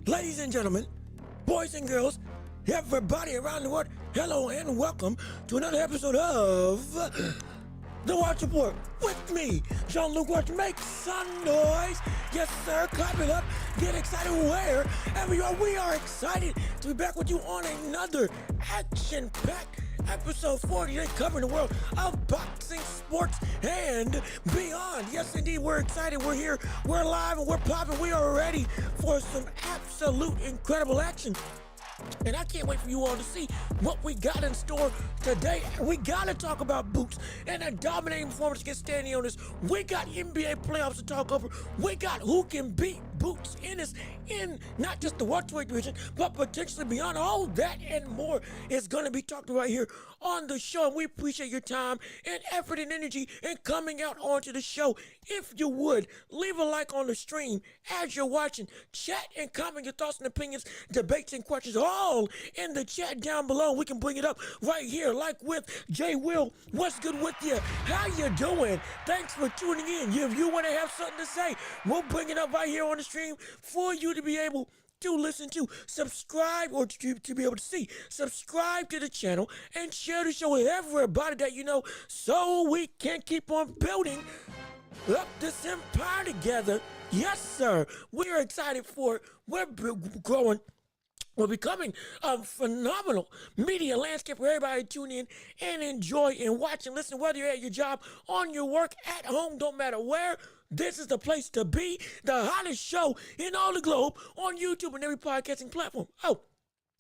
Ladies and gentlemen, boys and girls, everybody around the world, hello and welcome to another episode of The Watch Report with me, Jean-Luc Welch. Make some noise. Yes, sir. Clap it up. Get excited wherever you are. We are excited to be back with you on another action-packed episode 48, covering the world of boxing, sports, and beyond. Yes, indeed, we're excited. We're here. We're live and we're popping. We are ready for some absolute incredible action. And I can't wait for you all to see what we got in store today. We got to talk about Boots and a dominating performance against Stanionis. We got NBA playoffs to talk over. We got who can beat Boots Ennis in not just the welterweight division, but potentially beyond. All that and more is going to be talked about here on the show. And we appreciate your time and effort and energy in coming out onto the show. If you would, leave a like on the stream as you're watching. Chat and comment your thoughts and opinions, debates and questions, all in the chat down below. We can bring it up right here, like with Jay Will. What's good with you? How you doing? Thanks for tuning in. If you want to have something to say, we'll bring it up right here on the stream for you to be able to listen to. Subscribe, or to be able to see. Subscribe to the channel and share the show with everybody that you know, so we can keep on building up this empire together. Yes, sir. We're excited for it. We're growing. We're becoming a phenomenal media landscape for everybody to tune in and enjoy and watch and listen, whether you're at your job, on your work, at home, don't matter where. This is the place to be. The hottest show in all the globe on YouTube and every podcasting platform. Oh,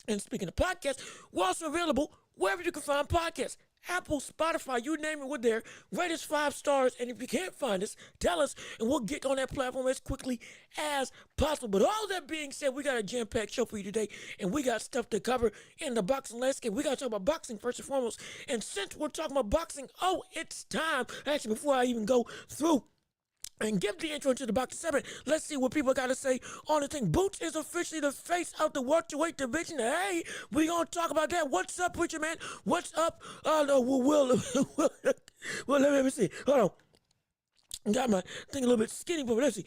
and speaking of podcasts, we're also available wherever you can find podcasts. Apple, Spotify, you name it, we're there. Rate us 5 stars, and if you can't find us, tell us, and we'll get on that platform as quickly as possible. But all that being said, we got a jam-packed show for you today, and we got stuff to cover in the boxing landscape. We got to talk about boxing first and foremost, and since we're talking about boxing, it's time. Actually, before I even go through and give the intro to the boxing segment, let's see what people got to say on the thing. Boots is officially the face of the welterweight division. Hey, we gonna talk about that. What's up, Preacher Man? What's up? No, well, let me see. Hold on. Got my thing a little bit skinny, but let's see.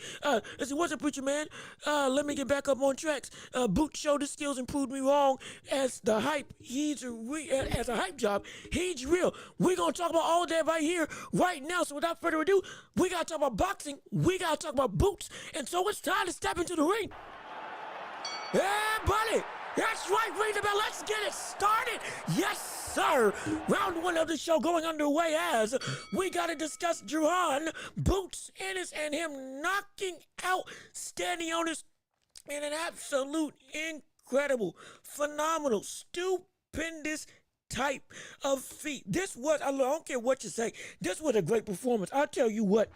What's up, Preacher Man? Let me get back up on tracks. Boots showed his skills and proved me wrong. As the hype, as a hype job, he's real. We're gonna talk about all that right here, right now. So without further ado, we gotta talk about boxing. We gotta talk about Boots, and so it's time to step into the ring. Yeah, buddy. That's right, ring the bell. Let's get it started. Yes, sir. Round 1 of the show going underway as we got to discuss Jaron, Boots Ennis, and him knocking out Stanionis in an absolute incredible, phenomenal, stupendous type of feat. This was, I don't care what you say, this was a great performance. I'll tell you what.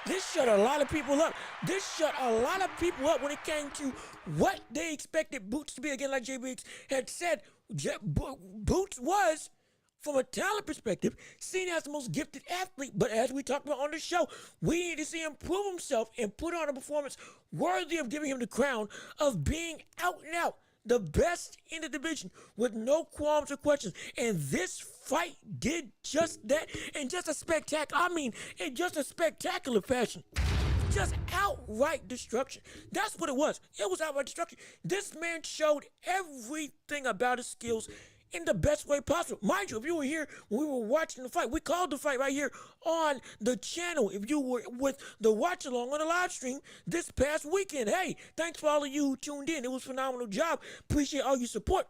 This shut a lot of people up. This shut a lot of people up when it came to what they expected Boots to be. Again, like Jay Biggs had said, Boots was, from a talent perspective, seen as the most gifted athlete. But as we talked about on the show, we need to see him prove himself and put on a performance worthy of giving him the crown of being out and out the best in the division with no qualms or questions. And this fight did just that in just a spectacular fashion. Just outright destruction. That's what it was. It was outright destruction. This man showed everything about his skills in the best way possible. Mind you, if you were here when we were watching the fight, we called the fight right here on the channel. If you were with the watch along on the live stream this past weekend, hey, thanks for all of you who tuned in. It was a phenomenal job. Appreciate all your support.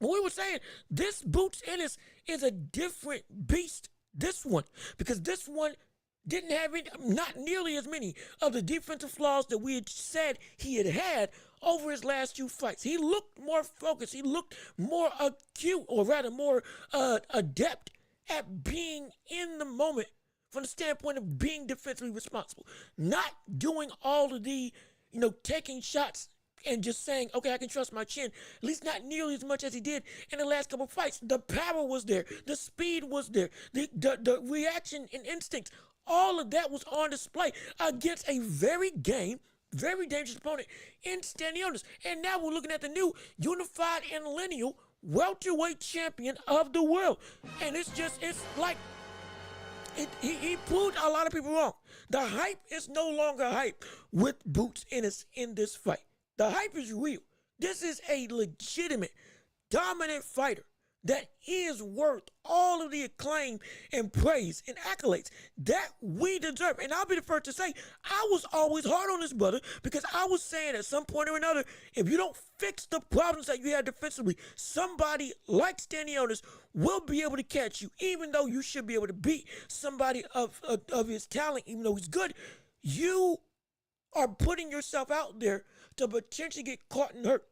But we were saying this Boots Ennis is a different beast. This one, because this one didn't have not nearly as many of the defensive flaws that we had said he had over his last 2 fights. He looked more focused. He looked more acute, or rather more adept at being in the moment from the standpoint of being defensively responsible. Not doing all of the, taking shots and just saying, okay, I can trust my chin. At least not nearly as much as he did in the last couple of fights. The power was there. The speed was there. The reaction and instinct, all of that was on display against a very dangerous opponent in Stanionis. And now we're looking at the new unified and lineal welterweight champion of the world. And it's like, he proved a lot of people wrong. The hype is no longer hype with Boots Ennis in this fight. The hype is real. This is a legitimate, dominant fighter that is worth all of the acclaim and praise and accolades that we deserve. And I'll be the first to say, I was always hard on this brother because I was saying at some point or another, if you don't fix the problems that you had defensively, somebody like Stanionis will be able to catch you, even though you should be able to beat somebody of his talent, even though he's good. You are putting yourself out there to potentially get caught and hurt.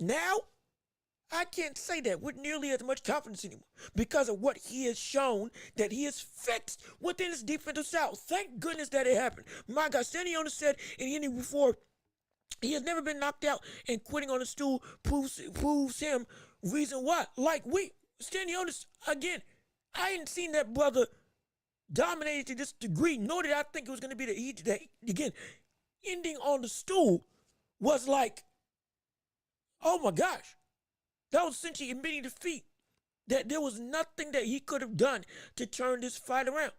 Now, I can't say that with nearly as much confidence anymore because of what he has shown that he has fixed within his defensive style. Thank goodness that it happened. My God, Stanionis said in the inning before, he has never been knocked out, and quitting on the stool proves him reason why. Like Stanionis, again, I hadn't seen that brother dominated to this degree, nor did I think it was going to be that again, ending on the stool was like, oh my gosh. That was essentially admitting defeat. That there was nothing that he could have done to turn this fight around.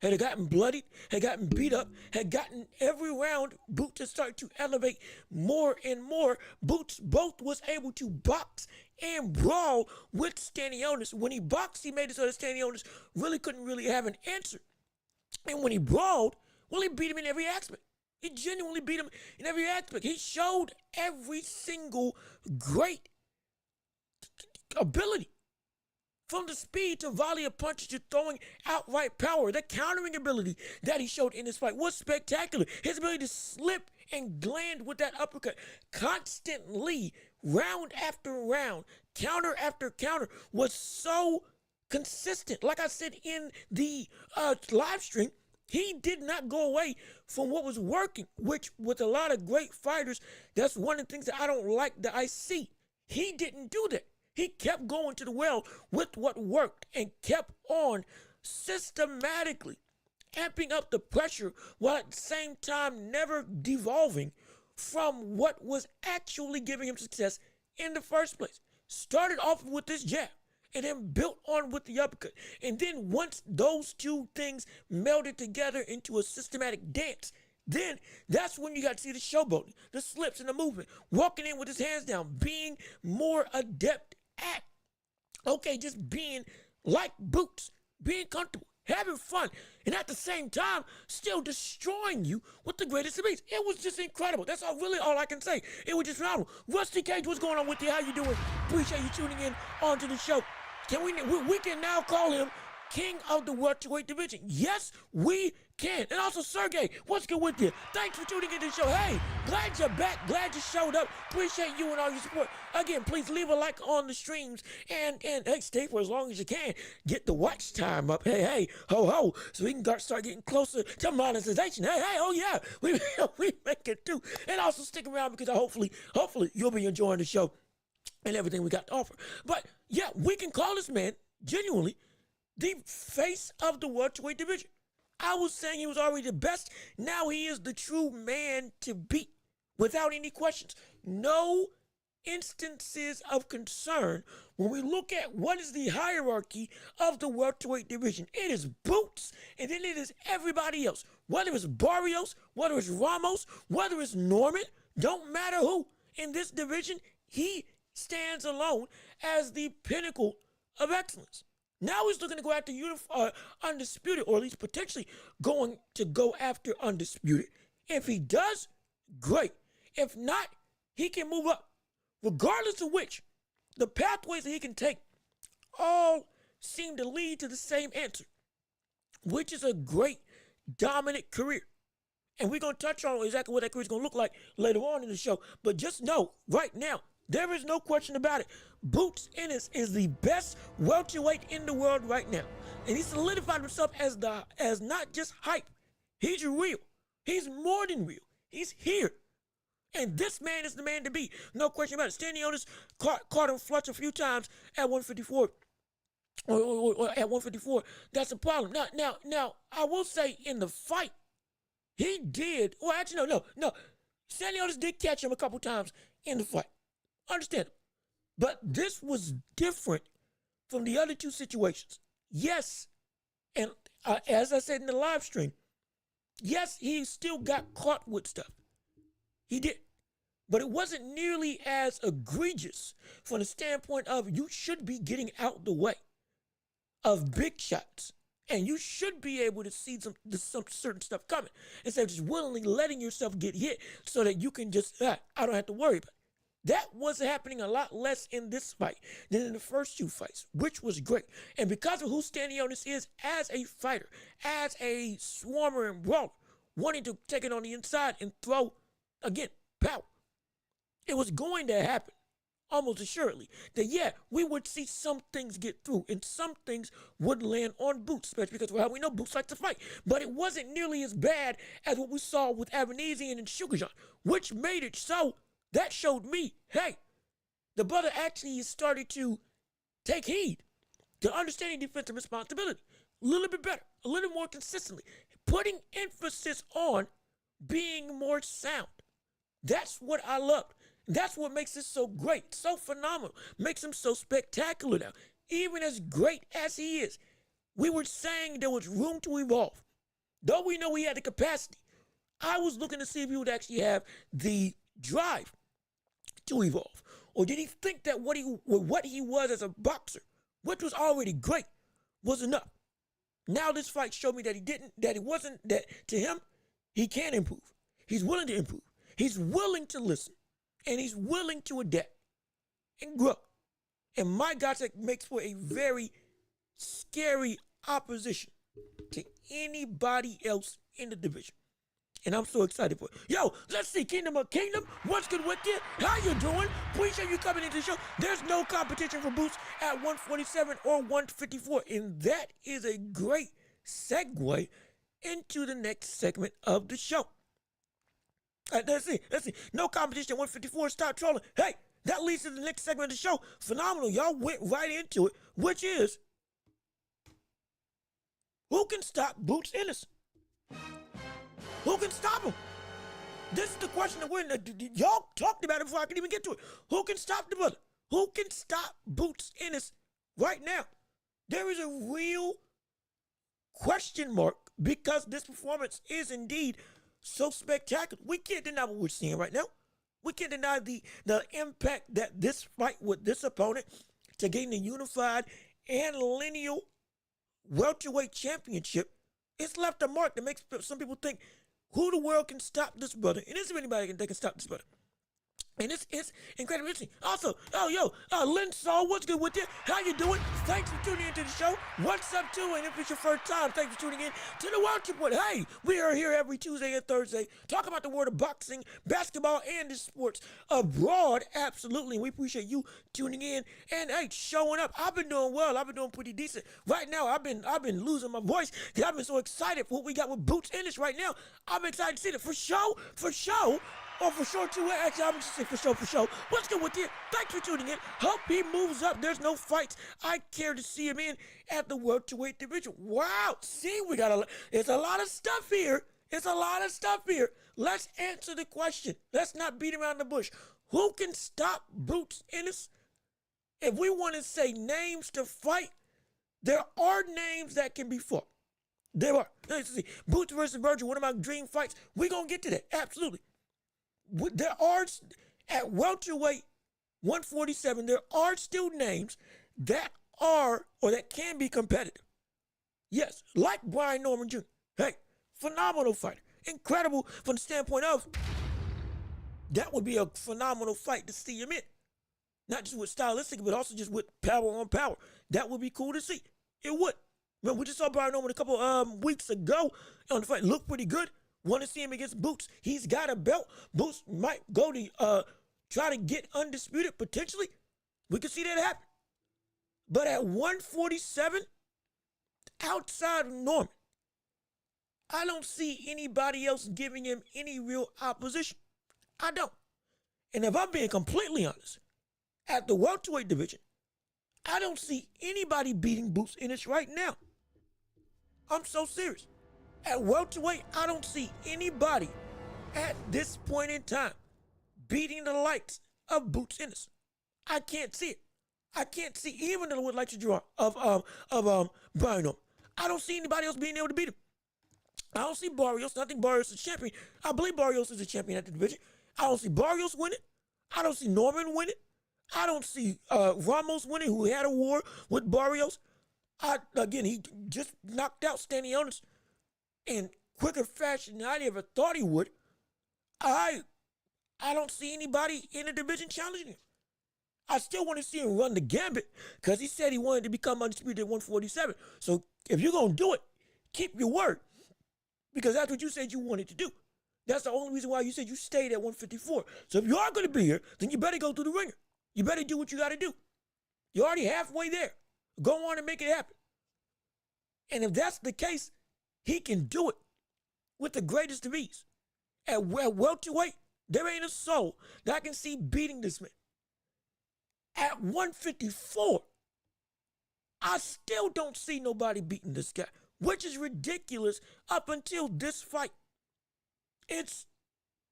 Had it gotten bloodied, had gotten beat up, had gotten every round, Boots had started to elevate more and more. Boots both was able to box and brawl with Stanionis. When he boxed, he made it so that Stanionis really couldn't really have an answer. And when he brawled, well, he beat him in every aspect. He genuinely beat him in every aspect. He showed every single great ability. From the speed to volley of punches to throwing outright power, the countering ability that he showed in this fight was spectacular. His ability to slip and land with that uppercut constantly, round after round, counter after counter, was so consistent. Like I said in the live stream, he did not go away from what was working, which with a lot of great fighters, that's one of the things that I don't like that I see. He didn't do that. He kept going to the well with what worked and kept on systematically amping up the pressure while at the same time never devolving from what was actually giving him success in the first place. Started off with this jab and then built on with the uppercut. And then once those two things melded together into a systematic dance, then that's when you got to see the showboating, the slips and the movement, walking in with his hands down, being more adept at, just being like Boots, being comfortable, having fun, and at the same time, still destroying you with the greatest of ease. It was just incredible. That's really all I can say. It was just phenomenal. Rusty Cage, what's going on with you? How you doing? Appreciate you tuning in onto the show. We can now call him King of the welterweight division. Yes, we can. And also, Sergey, what's good with you? Thanks for tuning into the show. Hey, glad you're back. Glad you showed up. Appreciate you and all your support. Again, please leave a like on the streams and hey, stay for as long as you can. Get the watch time up. Hey, ho, ho. So we can start getting closer to monetization. Hey, oh yeah, we make it too. And also stick around because hopefully you'll be enjoying the show and everything we got to offer. But yeah, we can call this man genuinely the face of the welterweight division. I was saying he was already the best. Now he is the true man to beat without any questions. No instances of concern when we look at what is the hierarchy of the welterweight division. It is Boots, and then it is everybody else. Whether it's Barrios, whether it's Ramos, whether it's Norman, don't matter who. In this division, he stands alone as the pinnacle of excellence. Now he's looking to go after Undisputed, or at least potentially going to go after Undisputed. If he does, great. If not, he can move up. Regardless of which, the pathways that he can take all seem to lead to the same answer, which is a great, dominant career. And we're going to touch on exactly what that career is going to look like later on in the show. But just know, right now, there is no question about it. Boots Ennis is the best welterweight in the world right now. And he solidified himself as not just hype. He's real. He's more than real. He's here. And this man is the man to beat. No question about it. Stanionis caught him flush a few times at 154. Or at 154. That's a problem. Now, I will say in the fight, he did. Well, actually, no. Stanionis did catch him a couple times in the fight. Understand. But this was different from the other two situations. Yes. And as I said in the live stream, Yes, he still got caught with stuff. He did. But it wasn't nearly as egregious from the standpoint of you should be getting out the way of big shots. And you should be able to see some certain stuff coming instead of just willingly letting yourself get hit so that you can just, I don't have to worry about it. That was happening a lot less in this fight than in the first two fights, which was great. And because of who Stanionis is as a fighter, as a swarmer and brawler, wanting to take it on the inside and throw, again, power, it was going to happen. Almost assuredly, that yeah, we would see some things get through and some things would land on Boots, especially because well, we know Boots likes to fight. But it wasn't nearly as bad as what we saw with Avanesian and Sugarjon, which made it so that showed me, hey, the brother actually started to take heed to understanding defensive responsibility a little bit better, a little more consistently, putting emphasis on being more sound. That's what I loved. That's what makes it so great, so phenomenal, makes him so spectacular now. Even as great as he is, we were saying there was room to evolve. Though we know he had the capacity, I was looking to see if he would actually have the drive to evolve. Or did he think that what he was as a boxer, which was already great, was enough? Now this fight showed me that he didn't, that it wasn't, that to him, he can improve. He's willing to improve. He's willing to listen. And he's willing to adapt and grow. And my God, that makes for a very scary opposition to anybody else in the division. And I'm so excited for it. Yo, let's see, Kingdom of Kingdom. What's good with you? How you doing? Appreciate you coming into the show. There's no competition for Boots at 147 or 154. And that is a great segue into the next segment of the show. Let's see. No competition, 154, stop trolling. Hey, that leads to the next segment of the show. Phenomenal. Y'all went right into it, which is, who can stop Boots Ennis? Who can stop him? This is the question that y'all talked about it before I could even get to it. Who can stop the brother? Who can stop Boots Ennis right now? There is a real question mark because this performance is indeed so spectacular. We can't deny what we're seeing right now. We can't deny the impact that this fight with this opponent to gain the unified and lineal welterweight championship, it's left a mark that makes some people think, who the world can stop this brother? And is there anybody that can stop this brother? And it's incredibly interesting. Also, Lynn Saul, what's good with you? How you doing? Thanks for tuning into the show. What's up, too? And if it's your first time, thanks for tuning in to the Welch Report. Hey, we are here every Tuesday and Thursday talking about the world of boxing, basketball, and the sports abroad. Absolutely. And we appreciate you tuning in and, hey, showing up. I've been doing well. I've been doing pretty decent. Right now, I've been losing my voice because I've been so excited for what we got with Boots Ennis right now. I'm excited to see it. For show. Oh, for sure, too. Actually, I'm just saying for sure. What's good with you? Thanks for tuning in. Hope he moves up. There's no fights I care to see him in at the welterweight division. Wow. See, it's a lot of stuff here. Let's answer the question. Let's not beat around the bush. Who can stop Boots Ennis? If we want to say names to fight, there are names that can be fought. There are. Let's see. Boots versus Virgil, one of my dream fights. We're going to get to that. Absolutely. There are, at welterweight 147, there are still names that are, or that can be competitive. Yes, like Brian Norman Jr. Hey, phenomenal fighter. Incredible from the standpoint of, that would be a phenomenal fight to see him in. Not just with stylistic, but also just with power on power. That would be cool to see. It would. Remember, we just saw Brian Norman a couple weeks ago on the fight. Looked pretty good. Want to see him against Boots. He's got a belt. Boots might go to try to get undisputed, potentially. We could see that happen. But at 147, outside of Norman, I don't see anybody else giving him any real opposition. I don't. And if I'm being completely honest, at the welterweight division, I don't see anybody beating Boots Ennis right now. I'm so serious. At welterweight, I don't see anybody at this point in time beating the likes of Boots Ennis. I can't see it. I can't see even the likes of Jaron, of Brian Norman. I don't see anybody else being able to beat him. I don't see Barrios. I think Barrios is a champion. I believe Barrios is a champion at the division. I don't see Barrios winning. I don't see Norman winning. I don't see Ramos winning, who had a war with Barrios. Again, he just knocked out Stanionis in quicker fashion than I ever thought he would. I don't see anybody in the division challenging him. I still want to see him run the gambit because he said he wanted to become undisputed at 147. So if you're going to do it, keep your word because that's what you said you wanted to do. That's the only reason why you said you stayed at 154. So if you are going to be here, then you better go through the ringer. You better do what you got to do. You're already halfway there. Go on and make it happen. And if that's the case, he can do it with the greatest of ease. At welterweight, there ain't a soul that I can see beating this man. At 154, I still don't see nobody beating this guy, which is ridiculous up until this fight.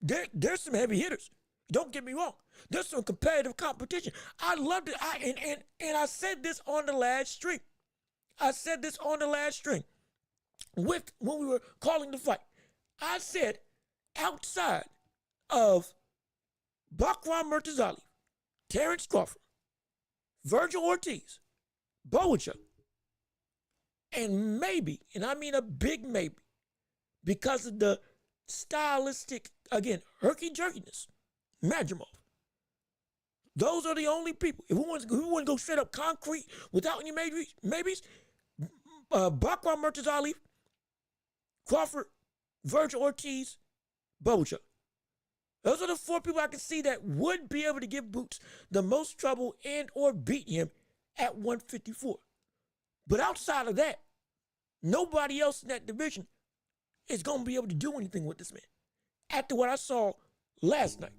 There's some heavy hitters. Don't get me wrong. There's some competitive competition. I loved it. And I said this on the last stream. When we were calling the fight. I said outside of Bakram Murtazali, Terrence Crawford, Virgil Ortiz, Boacha, and maybe, and I mean a big maybe, because of the stylistic, again, herky-jerkiness, Madrimov. Those are the only people. If we want to go straight up concrete without any maybes, Bakram Murtazali, Crawford, Virgil Ortiz, Boacha. Those are the four people I can see that would be able to give Boots the most trouble and or beat him at 154. But outside of that, nobody else in that division is going to be able to do anything with this man after what I saw last night.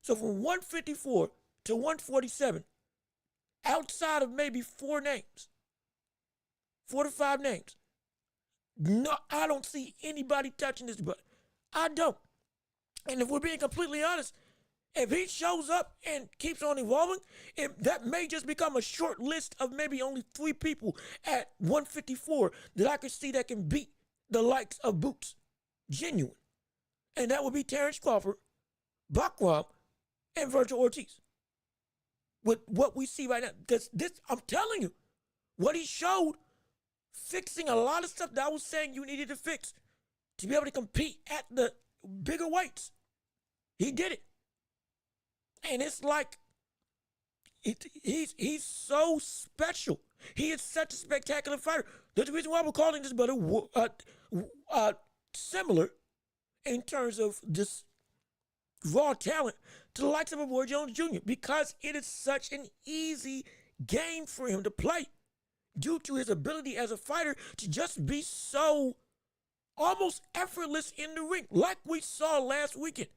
So from 154 to 147, outside of maybe 4 to 5 names, no, I don't see anybody touching this brother. I don't. And if we're being completely honest, if he shows up and keeps on evolving, that may just become a short list of maybe only 3 people at 154 that I could see that can beat the likes of Boots. Genuine. And that would be Terrence Crawford, Bakram, and Virgil Ortiz. With what we see right now. Because this, I'm telling you, what he showed, fixing a lot of stuff that I was saying you needed to fix to be able to compete at the bigger weights. He did it. And it's like, he's so special. He is such a spectacular fighter. That's the reason why we're calling this brother similar in terms of this raw talent to the likes of a Roy Jones Jr. because it is such an easy game for him to play due to his ability as a fighter to just be so almost effortless in the ring like we saw last weekend.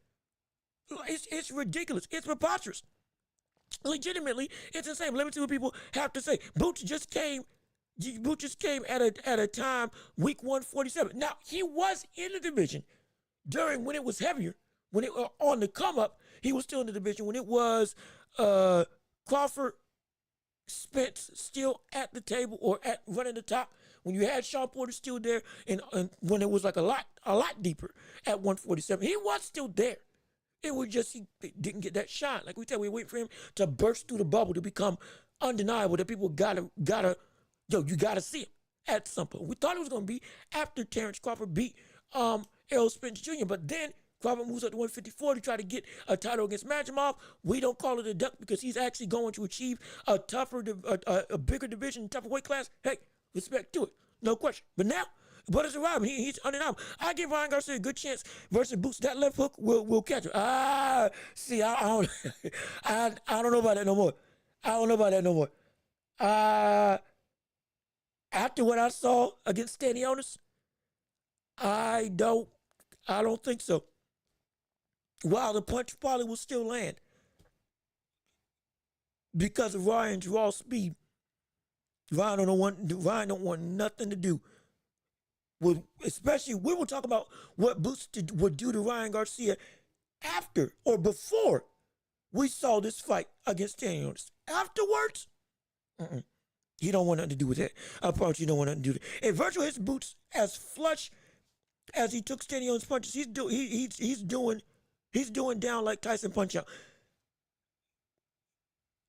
It's ridiculous. It's preposterous. Legitimately, it's insane. Let me see what people have to say. Boots just came at a time, week 147. Now, he was in the division during when it was heavier, when it on the come up, he was still in the division. When it was Crawford, Spence still at the table or at running the top, when you had Sean Porter still there, and when it was like a lot deeper at 147, he was still there. It was just he didn't get that shot. Like we said, we were waiting for him to burst through the bubble to become undeniable. That people you gotta see him at some point. We thought it was gonna be after Terrence Crawford beat Errol Spence Jr., but then Crawford moves up to 154 to try to get a title against Madrimov. We don't call it a duck because he's actually going to achieve a bigger division, tougher weight class. Hey, respect to it, no question. But now, but it's arriving. He's undeniable. I give Ryan Garcia a good chance versus Boots. That left hook will catch him. I don't I don't know about that no more. After what I saw against Stanionis, I don't think so. While the punch probably will still land because of Ryan's raw speed, Ryan don't want nothing to do with, especially we will talk about what Boots would do to Ryan Garcia after or before we saw this fight against Stanionis. Afterwards, he don't want nothing to do with that. I promise you don't want nothing to do with it. If Virgil hits Boots as flush as he took Stanionis punches. He's doing down like Tyson punch out.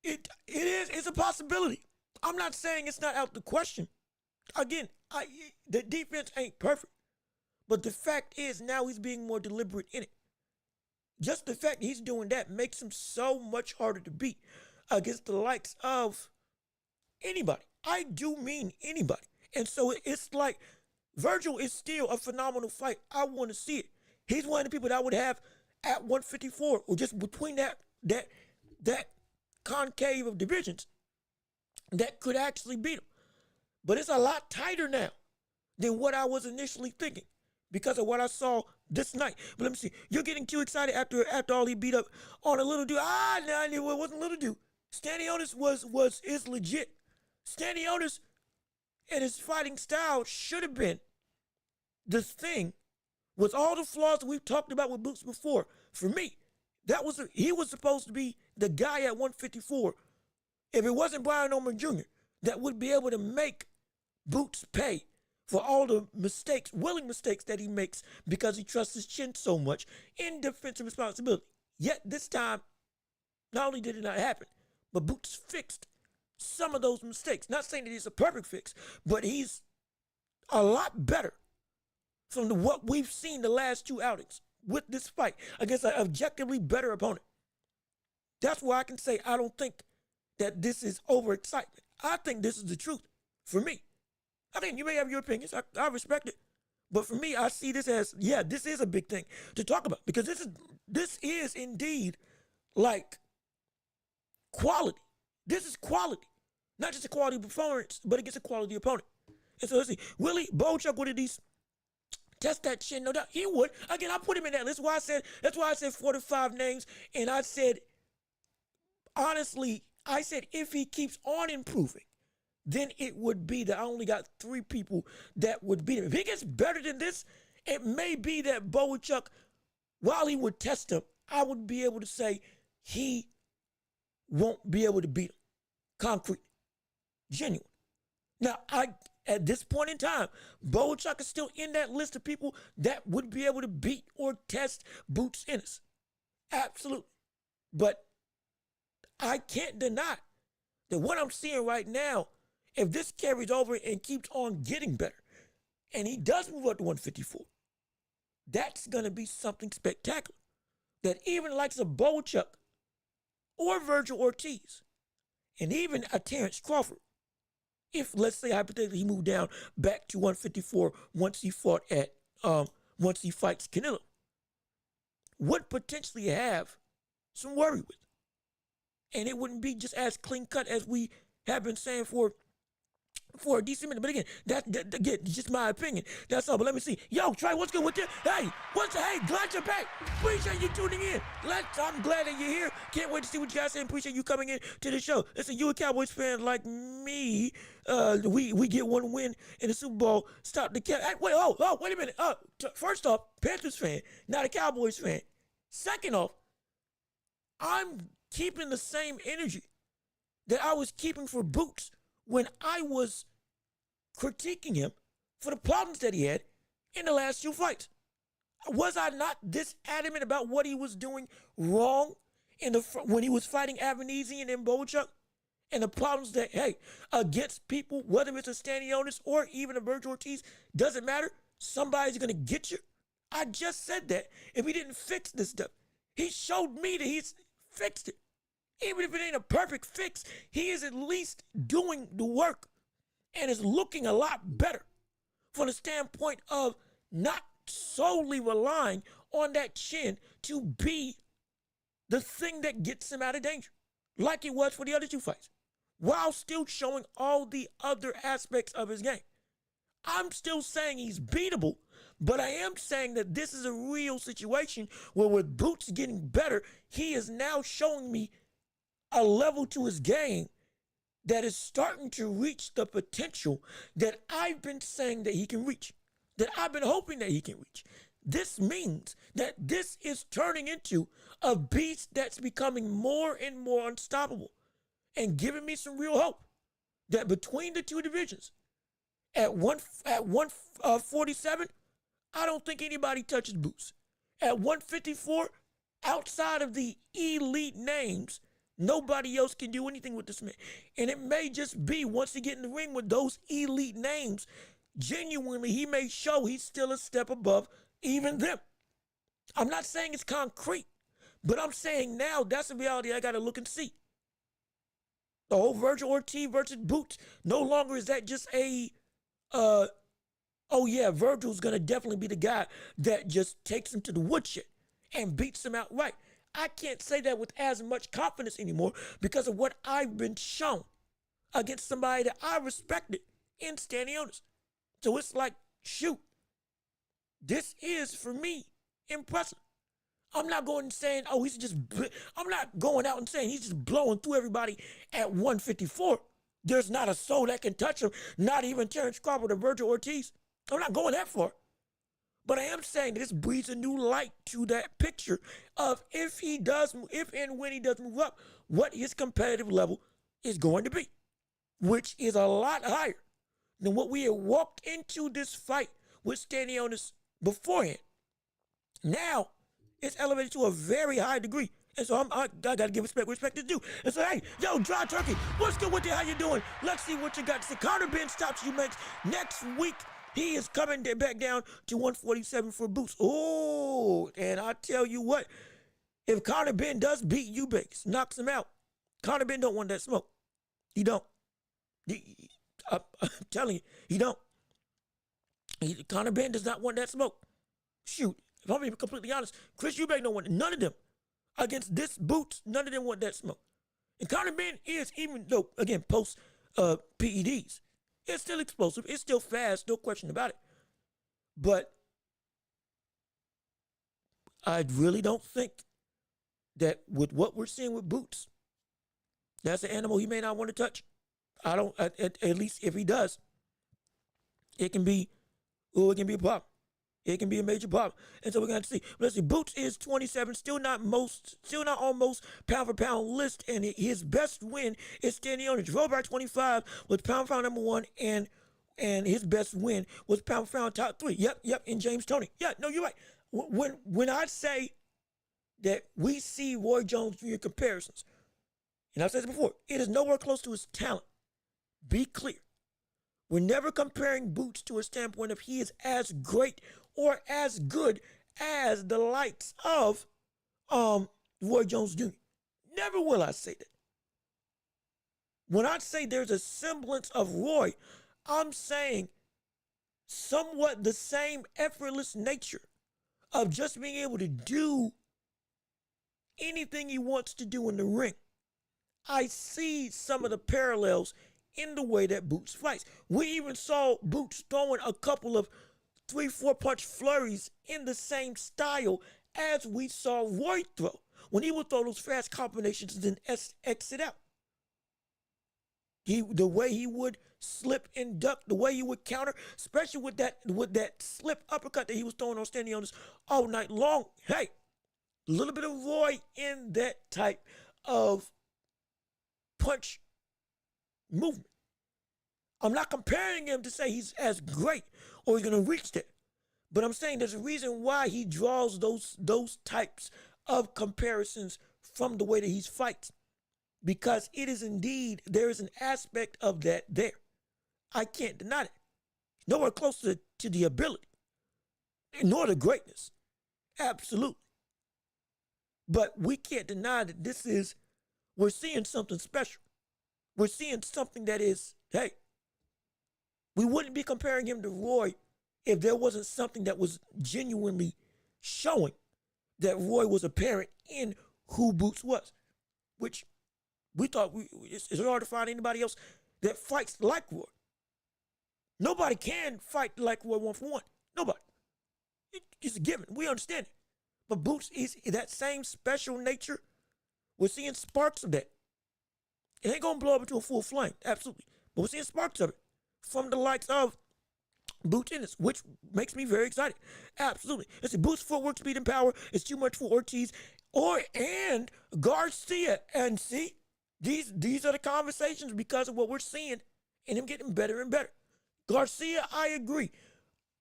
It's a possibility. I'm not saying it's not out the question. Again, the defense ain't perfect, but the fact is now he's being more deliberate in it. Just the fact he's doing that makes him so much harder to beat against the likes of anybody. I do mean anybody. And so it's like Virgil is still a phenomenal fight. I want to see it. He's one of the people that I would have at 154 or just between that concave of divisions that could actually beat him. But it's a lot tighter now than what I was initially thinking because of what I saw this night. But let me see. You're getting too excited after all he beat up on a little dude. No, it wasn't a little dude. Stanionis is legit. Stanionis and his fighting style should have been this thing with all the flaws that we've talked about with Boots before. For me, he was supposed to be the guy at 154. If it wasn't Brian Orman Jr., that would be able to make Boots pay for all the mistakes, willing mistakes that he makes because he trusts his chin so much in defensive responsibility. Yet this time, not only did it not happen, but Boots fixed some of those mistakes. Not saying that he's a perfect fix, but he's a lot better from what we've seen the last two outings with this fight against an objectively better opponent. That's why I can say I don't think that this is overexcitement. I think this is the truth for me. I think you may have your opinions. I respect it. But for me, I see this as, this is a big thing to talk about because this is indeed like quality. This is quality. Not just a quality performance, but against a quality opponent. And so let's see. Willie Bochuk, what did he test that chin? No doubt he would. Again, I put him in that list. That's why I said 4 to 5 names. And I said, honestly, if he keeps on improving, then it would be that I only got 3 people that would beat him. If he gets better than this, it may be that Bochuk, while he would test him, I would be able to say he won't be able to beat him. Concrete. Genuine. Now, at this point in time, Bochuk is still in that list of people that would be able to beat or test Boots Ennis. Absolutely. But I can't deny that what I'm seeing right now, if this carries over and keeps on getting better, and he does move up to 154, that's going to be something spectacular. That even likes a Bochuk or Virgil Ortiz, and even a Terrence Crawford, if let's say hypothetically he moved down back to 154 once he fights Canelo, would potentially have some worry with. And it wouldn't be just as clean cut as we have been saying for a decent minute. But again, again, just my opinion. That's all. But let me see. Yo, Trey, what's good with you? Hey, glad you're back. Appreciate you tuning in. I'm glad that you're here. Can't wait to see what you guys say. Appreciate you coming in to the show. Listen, you a Cowboys fan like me. We get one win in the Super Bowl. Stop the cat. Hey, wait a minute. First off, Panthers fan, not a Cowboys fan. Second off, I'm keeping the same energy that I was keeping for Boots when I was critiquing him for the problems that he had in the last 2 fights. Was I not this adamant about what he was doing wrong when he was fighting Avanesian and Bochuk? And the problems that, against people, whether it's a Stanionis or even a Virgil Ortiz, doesn't matter. Somebody's going to get you. I just said that. If he didn't fix this stuff, he showed me that he's fixed it. Even if it ain't a perfect fix, he is at least doing the work and is looking a lot better from the standpoint of not solely relying on that chin to be the thing that gets him out of danger, like it was for the other 2 fights, while still showing all the other aspects of his game. I'm still saying he's beatable, but I am saying that this is a real situation where with Boots getting better, he is now showing me a level to his game that is starting to reach the potential that I've been saying that he can reach, that I've been hoping that he can reach. This means that this is turning into a beast that's becoming more and more unstoppable and giving me some real hope that between the 2 divisions at 147, I don't think anybody touches Boots. At 154, outside of the elite names, nobody else can do anything with this man. And it may just be once he get in the ring with those elite names, genuinely, he may show he's still a step above even them. I'm not saying it's concrete, but I'm saying now that's the reality I got to look and see. The whole Virgil Ortiz versus Boots, no longer is that just a, oh yeah, Virgil's going to definitely be the guy that just takes him to the woodshed and beats him outright. I can't say that with as much confidence anymore because of what I've been shown against somebody that I respected in Stanionis. So it's like, shoot, this is, for me, impressive. I'm not going and saying, oh, I'm not going out and saying he's just blowing through everybody at 154. There's not a soul that can touch him, not even Terrence Crawford or Virgil Ortiz. I'm not going that far. But I am saying that this breathes a new light to that picture of if and when he does move up, what his competitive level is going to be, which is a lot higher than what we had walked into this fight with Stanionis beforehand. Now, it's elevated to a very high degree. And so I got to give respect is due. And so, hey, yo, Dry Turkey, what's good with you? How you doing? Let's see what you got to say. Conor Benn stops you next week. He is coming back down to 147 for Boots. Oh, and I tell you what, if Conor Benn does beat Usyk, knocks him out, Conor Benn don't want that smoke. He don't. I'm telling you, he don't. Conor Benn does not want that smoke. Shoot, if I'm being completely honest, Chris Eubank don't want it. None of them. Against this Boots, none of them want that smoke. And Conor Benn is, even though, again, post PEDs, it's still explosive. It's still fast. No question about it. But I really don't think that with what we're seeing with Boots, that's an animal he may not want to touch. I don't, at least if he does, it can be a problem. It can be a major problem. And so we're going to see. Let's see. Boots is 27, still not on most pound for pound list. And his best win is Stanionis. Robert 25 was pound for pound number 1, and his best win was pound for pound top 3. Yep. And James Toney. Yeah, no, you're right. When I say that we see Roy Jones Jr. comparisons, and I've said this before, it is nowhere close to his talent. Be clear. We're never comparing Boots to a standpoint of he is as great or as good as the likes of Roy Jones Jr. Never will I say that. When I say there's a semblance of Roy, I'm saying somewhat the same effortless nature of just being able to do anything he wants to do in the ring. I see some of the parallels in the way that Boots fights. We even saw Boots throwing a couple of 3-4 punch flurries in the same style as we saw Roy throw, when he would throw those fast combinations and then exit out. The way he would slip and duck, the way he would counter, especially with that slip uppercut that he was throwing on Stanionis all night long. Hey, a little bit of Roy in that type of punch movement. I'm not comparing him to say he's as great or he's going to reach there, but I'm saying there's a reason why he draws those types of comparisons from the way that he fights, because it is indeed, there is an aspect of that there. I can't deny it. Nowhere close to the ability, nor the greatness. Absolutely. But we can't deny that we're seeing something special. We're seeing something that is, hey, we wouldn't be comparing him to Roy if there wasn't something that was genuinely showing that Roy was apparent in who Boots was, which we thought it's hard to find anybody else that fights like Roy. Nobody can fight like Roy 1-for-1. Nobody. It's a given. We understand it. But Boots is that same special nature. We're seeing sparks of that. It ain't going to blow up into a full flame, absolutely. But we're seeing sparks of it from the likes of Boots Ennis, which makes me very excited. Absolutely. Let's see, Boots' footwork, speed, and power is too much for Ortiz and Garcia. And see, these are the conversations because of what we're seeing and him getting better and better. Garcia, I agree.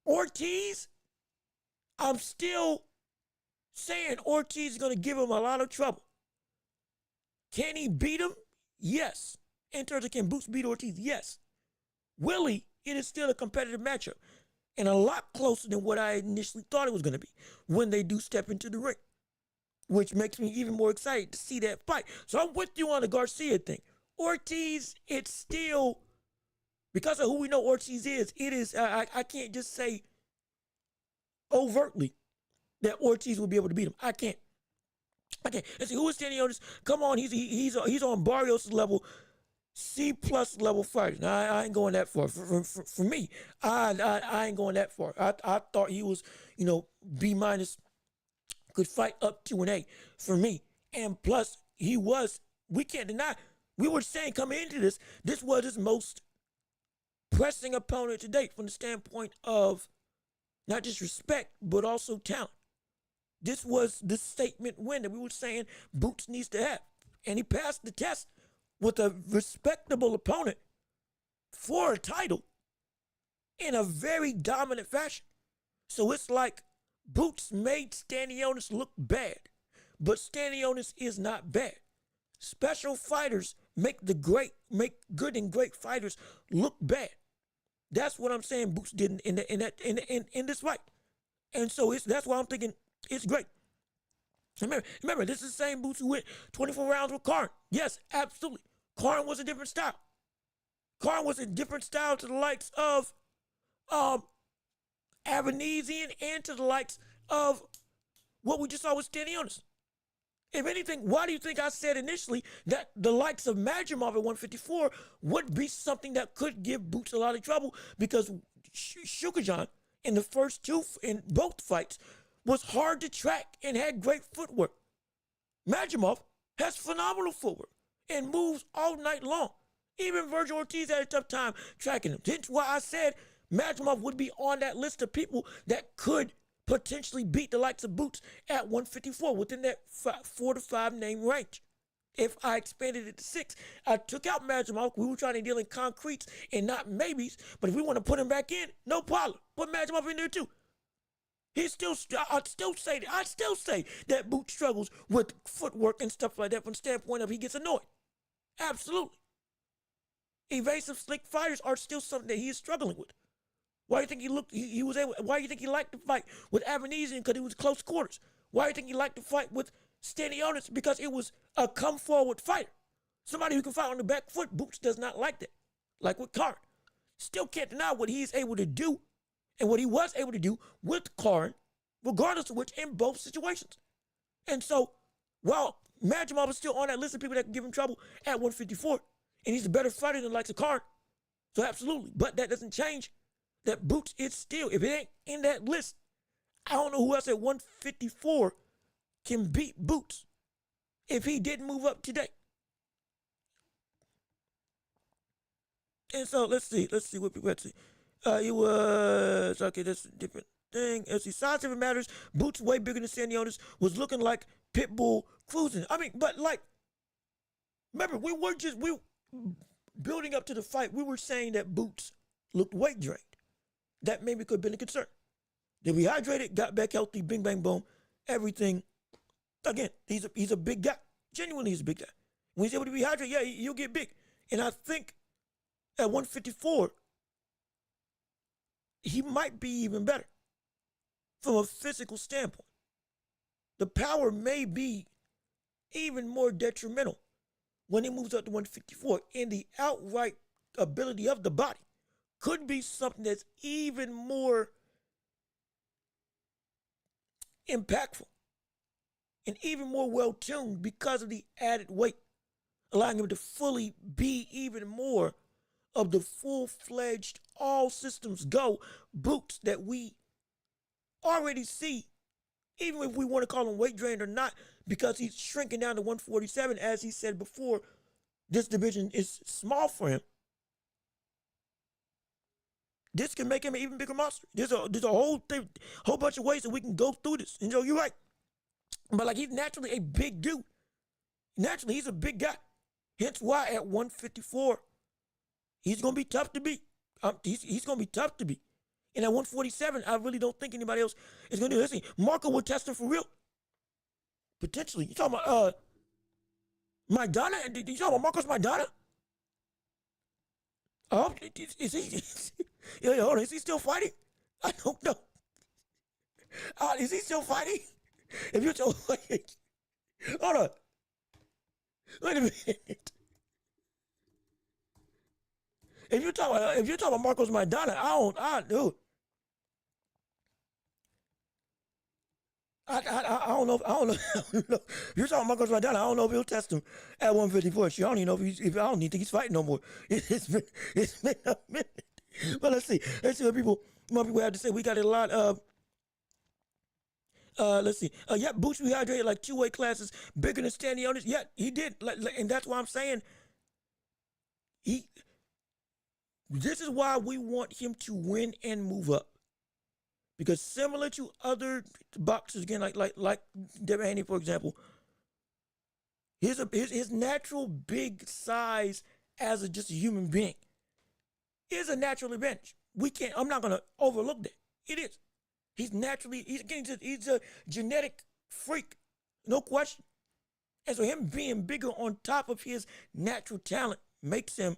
Ortiz, I'm still saying Ortiz is going to give him a lot of trouble. Can he beat him? Yes. In terms of can Boots beat Ortiz? Yes. Will he? It is still a competitive matchup and a lot closer than what I initially thought it was going to be when they do step into the ring, which makes me even more excited to see that fight. So I'm with you on the Garcia thing. Ortiz, it's still, because of who we know Ortiz is, it is, I can't just say overtly that Ortiz will be able to beat him. I can't. And see, who is Stanionis? Come on, he's on Barrios' level, C plus level fighters. Now, I ain't going that far. For me, I ain't going that far. I thought he was, B minus, could fight up to an A for me. And plus, we can't deny, we were saying coming into this was his most pressing opponent to date from the standpoint of not just respect, but also talent. This was the statement win that we were saying Boots needs to have. And he passed the test with a respectable opponent for a title in a very dominant fashion. So it's like Boots made Stanionis look bad, but Stanionis is not bad. Special fighters make good and great fighters look bad. That's what I'm saying Boots did in this fight. And so that's why I'm thinking it's great. Remember, this is the same Boots who went 24 rounds with Karn. Yes, absolutely. Karn was a different style. Karn was a different style to the likes of Avanesian and to the likes of what we just saw with Stanionis. If anything, why do you think I said initially that the likes of Madrimov at 154 would be something that could give Boots a lot of trouble? Because Shukajan in the first two, in both fights, was hard to track and had great footwork. Madrimov has phenomenal footwork and moves all night long. Even Virgil Ortiz had a tough time tracking him. That's why I said Madrimov would be on that list of people that could potentially beat the likes of Boots at 154 within that 4 to 5 name range. If I expanded it to 6, I took out Madrimov. We were trying to deal in concretes and not maybes, but if we want to put him back in, no problem. Put Madrimov in there too. I'd still say that Boots struggles with footwork and stuff like that from the standpoint of he gets annoyed. Absolutely. Evasive, slick fighters are still something that he is struggling with. Why do you think why do you think he liked to fight with Avanesian? Because it was close quarters. Why do you think he liked to fight with Stanionis? Because it was a come forward fighter. Somebody who can fight on the back foot. Boots does not like that. Like with Karn. Still can't deny what he is able to do and what he was able to do with Karn, regardless of which, in both situations. And so, while Madrimov is still on that list of people that can give him trouble at 154, and he's a better fighter than the likes of Karn, so absolutely. But that doesn't change that Boots is still, if it ain't in that list, I don't know who else at 154 can beat Boots if he didn't move up today. And so let's see what people had to see. It was, okay, that's a different thing. As the size of it matters, Boots way bigger than Stanionis was looking like Pitbull cruising. I mean, but like, remember, we building up to the fight, we were saying that Boots looked weight drained. That maybe could have been a concern. They rehydrated, got back healthy, bing, bang, boom, everything. Again, he's a big guy. Genuinely, he's a big guy. When he's able to rehydrate, yeah, he'll get big. And I think at 154, he might be even better from a physical standpoint. The power may be even more detrimental when he moves up to 154, and the outright ability of the body could be something that's even more impactful and even more well-tuned because of the added weight, allowing him to fully be even more of the full-fledged, all systems go Boots that we already see, even if we want to call him weight drained or not, because he's shrinking down to 147. As he said before, this division is small for him. This can make him an even bigger monster. There's a whole bunch of ways that we can go through this. And you're right. But like, he's naturally a big dude. Naturally, he's a big guy. Hence why at 154, he's going to be tough to beat. He's going to be tough to beat. And at 147, I really don't think anybody else is going to do this. Marco will test him for real. Potentially. You talking about Maidana? You talking about Marcos Maidana? Is he? Hold on. Is he still fighting? I don't know. Is he still fighting? If you told, hold on. Wait a minute. If you're talking about Marcos Maidana, I don't know. If you're talking Marcos Maidana, I don't know if he'll test him at 154. I don't even know if I don't even think he's fighting no more. It's been a minute. But let's see what more people have to say. We got a lot of. Let's see. Yeah, Boots rehydrated like 2 weight classes bigger than Stanionis. Yeah, he did, and that's why I'm saying this is why we want him to win and move up. Because similar to other boxers, again, like Devin Haney, for example, his natural big size as just a human being is a natural advantage. I'm not gonna overlook that. It is. He's a genetic freak, no question. And so him being bigger on top of his natural talent makes him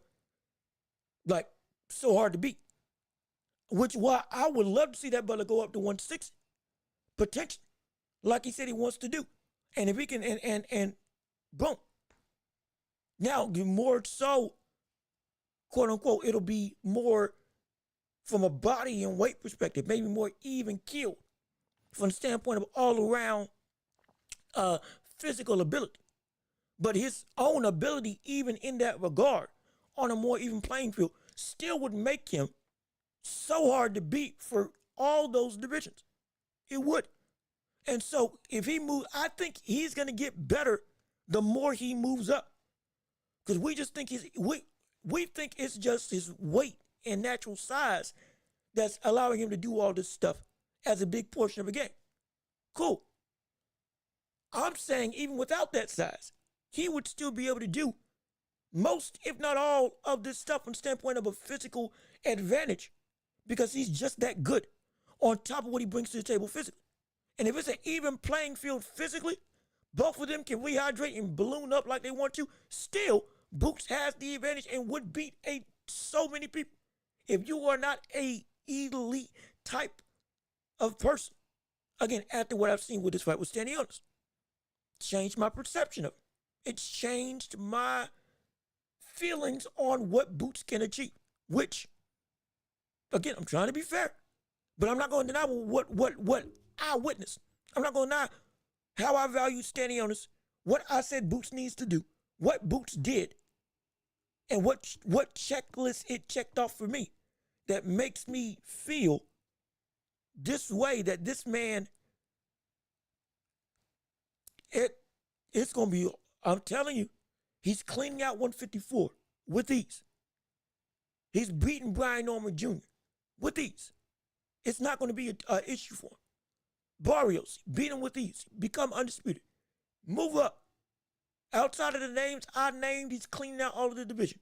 like so hard to beat. Which why I would love to see that brother go up to 160, potentially, like he said he wants to do. And if he can, and boom. Now, more so, quote unquote, it'll be more from a body and weight perspective, maybe more even killed from the standpoint of all around physical ability. But his own ability, even in that regard, on a more even playing field, still would make him so hard to beat for all those divisions. It would. And so if he moves, I think he's going to get better the more he moves up. Because we just think we think it's just his weight and natural size that's allowing him to do all this stuff as a big portion of the game. Cool. I'm saying even without that size, he would still be able to do most, if not all, of this stuff from the standpoint of a physical advantage, because he's just that good on top of what he brings to the table physically. And if it's an even playing field physically, both of them can rehydrate and balloon up like they want to, still, Boots has the advantage and would beat so many people. If you are not a elite type of person, again, after what I've seen with this fight with Stanionis, changed my perception of it. It's changed my feelings on what Boots can achieve, which, again, I'm trying to be fair, but I'm not going to deny what I witnessed. I'm not going to deny how I value Stanionis, what I said Boots needs to do, what Boots did, and what checklist it checked off for me that makes me feel this way, that this man, it's going to be, I'm telling you, he's cleaning out 154 with ease. He's beating Brian Norman Jr. with ease. It's not going to be an issue for him. Barrios, beat him with ease. Become undisputed. Move up. Outside of the names I named, he's cleaning out all of the division.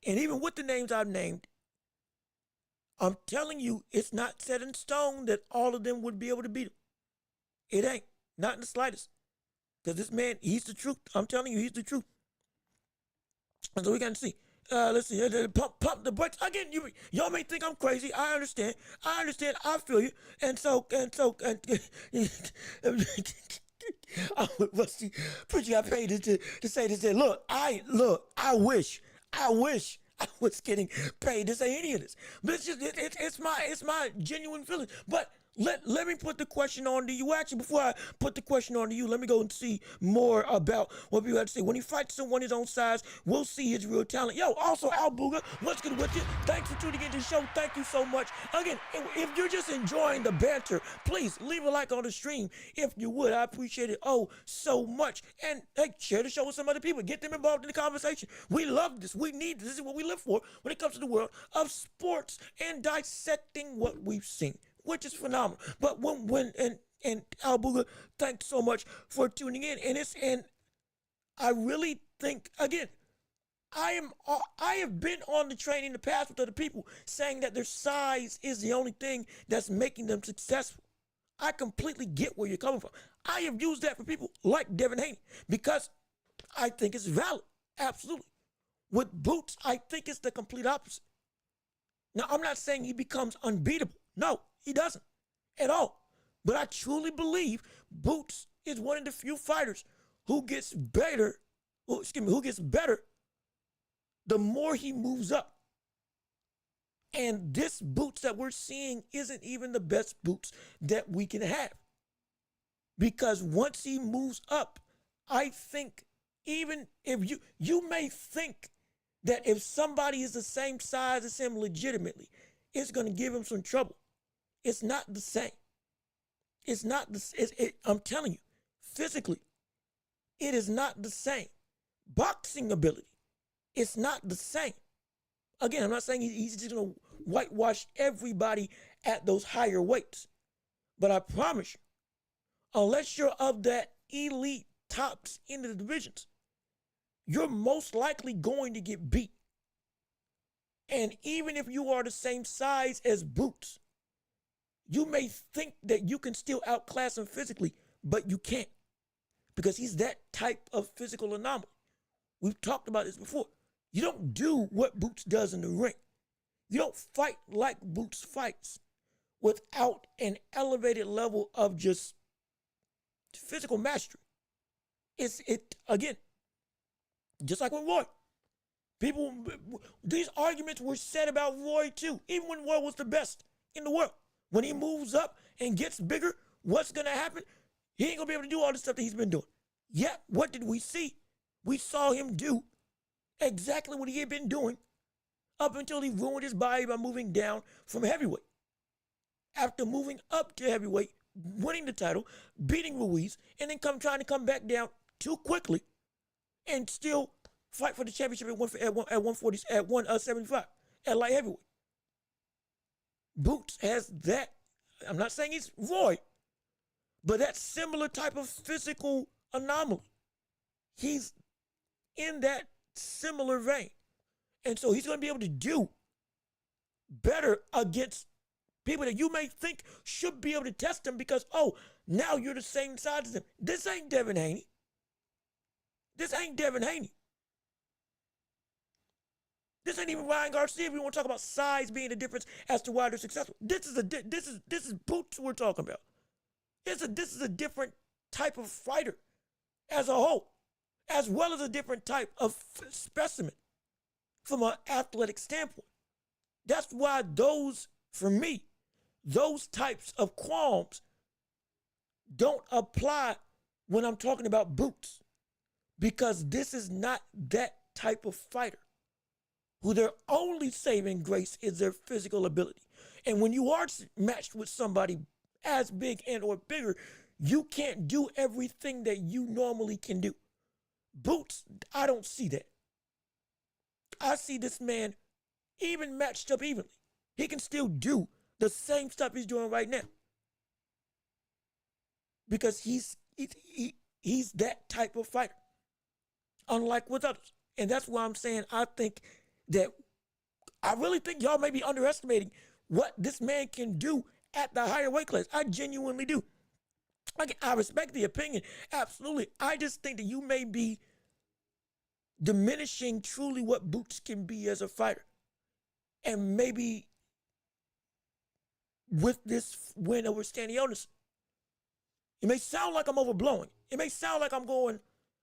And even with the names I've named, I'm telling you, it's not set in stone that all of them would be able to beat him. It ain't. Not in the slightest. Because this man, he's the truth. I'm telling you, he's the truth. And so we got to see. Let's see. Pump the brakes. Again, y'all may think I'm crazy. I understand. I feel you. And so, Preacher got paid to say this. Look, I wish I was getting paid to say any of this. But it's my genuine feeling. But let me put the question on to you. Actually, before I put the question on to you, let me go and see more about what people have to say. When he fights someone his own size, we'll see his real talent. Yo, also, Al Booga, what's good with you? Thanks for tuning into the show. Thank you so much. Again, if you're just enjoying the banter, please leave a like on the stream if you would. I appreciate it so much. And hey, share the show with some other people. Get them involved in the conversation. We love this. We need this. This is what we live for when it comes to the world of sports and dissecting what we've seen, which is phenomenal. But and Al Booga, thanks so much for tuning in. And I really think, again, I have been on the train in the past with other people saying that their size is the only thing that's making them successful. I completely get where you're coming from. I have used that for people like Devin Haney because I think it's valid. Absolutely. With Boots, I think it's the complete opposite. Now, I'm not saying he becomes unbeatable. No, he doesn't at all. But I truly believe Boots is one of the few fighters who gets better, who gets better the more he moves up. And this Boots that we're seeing isn't even the best Boots that we can have. Because once he moves up, I think even if you may think that if somebody is the same size as him legitimately, it's going to give him some trouble. It's not the same. It's not the I'm telling you, physically, it is not the same. Boxing ability, it's not the same. Again, I'm not saying he's just going to whitewash everybody at those higher weights. But I promise you, unless you're of that elite tops in the divisions, you're most likely going to get beat. And even if you are the same size as Boots, you may think that you can still outclass him physically, but you can't. Because he's that type of physical anomaly. We've talked about this before. You don't do what Boots does in the ring. You don't fight like Boots fights without an elevated level of just physical mastery. Again, just like with Roy. These arguments were said about Roy too, even when Roy was the best in the world. When he moves up and gets bigger, what's going to happen? He ain't going to be able to do all the stuff that he's been doing. Yet, what did we see? We saw him do exactly what he had been doing up until he ruined his body by moving down from heavyweight. After moving up to heavyweight, winning the title, beating Ruiz, and then trying to come back down too quickly and still fight for the championship at 175 at light heavyweight. Boots has that. I'm not saying he's Roy, but that similar type of physical anomaly. He's in that similar vein. And so he's going to be able to do better against people that you may think should be able to test him because, oh, now you're the same size as him. This ain't Devin Haney. This ain't Devin Haney. This ain't even Ryan Garcia if we want to talk about size being the difference as to why they're successful. This is Boots we're talking about. This is a different type of fighter as a whole, as well as a different type of specimen from an athletic standpoint. That's why for me, those types of qualms don't apply when I'm talking about Boots, because this is not that type of fighter who their only saving grace is their physical ability. And when you are matched with somebody as big and or bigger, you can't do everything that you normally can do. Boots, I don't see that. I see this man even matched up evenly. He can still do the same stuff he's doing right now. Because he's that type of fighter. Unlike with others. And that's why I'm saying I really think y'all may be underestimating what this man can do at the higher weight class. I genuinely do. I respect the opinion, absolutely. I just think that you may be diminishing truly what Boots can be as a fighter. And maybe with this win over Stanionis, it may sound like I'm overblowing. It may sound like I'm going,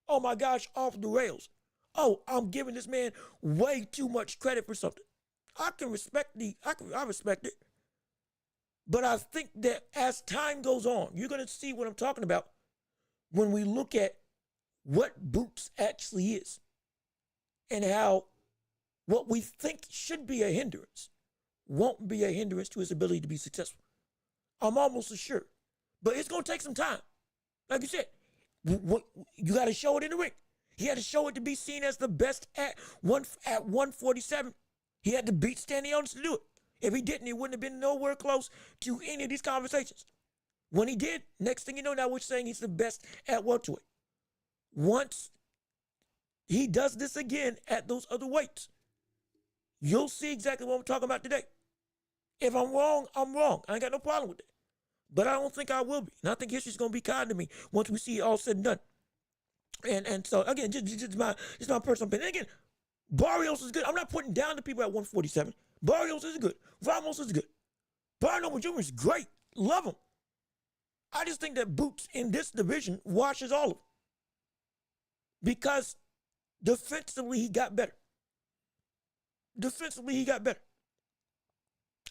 oh my gosh, off the rails. Oh, I'm giving this man way too much credit for something. I respect it. But I think that as time goes on, you're going to see what I'm talking about when we look at what Boots actually is and how what we think should be a hindrance won't be a hindrance to his ability to be successful. I'm almost assured. But it's going to take some time. Like you said, you got to show it in the ring. He had to show it to be seen as the best at 147. He had to beat Stanionis to do it. If he didn't, he wouldn't have been nowhere close to any of these conversations. When he did, next thing you know, now we're saying he's the best at welterweight. Once he does this again at those other weights, you'll see exactly what I'm talking about today. If I'm wrong, I'm wrong. I ain't got no problem with it. But I don't think I will be. And I think history's going to be kind to me once we see it all said and done. And so, again, just my personal opinion. And again, Barrios is good. I'm not putting down the people at 147. Barrios is good. Ramos is good. Barnum Jr. is great. Love him. I just think that Boots in this division washes all of them. Because defensively, he got better.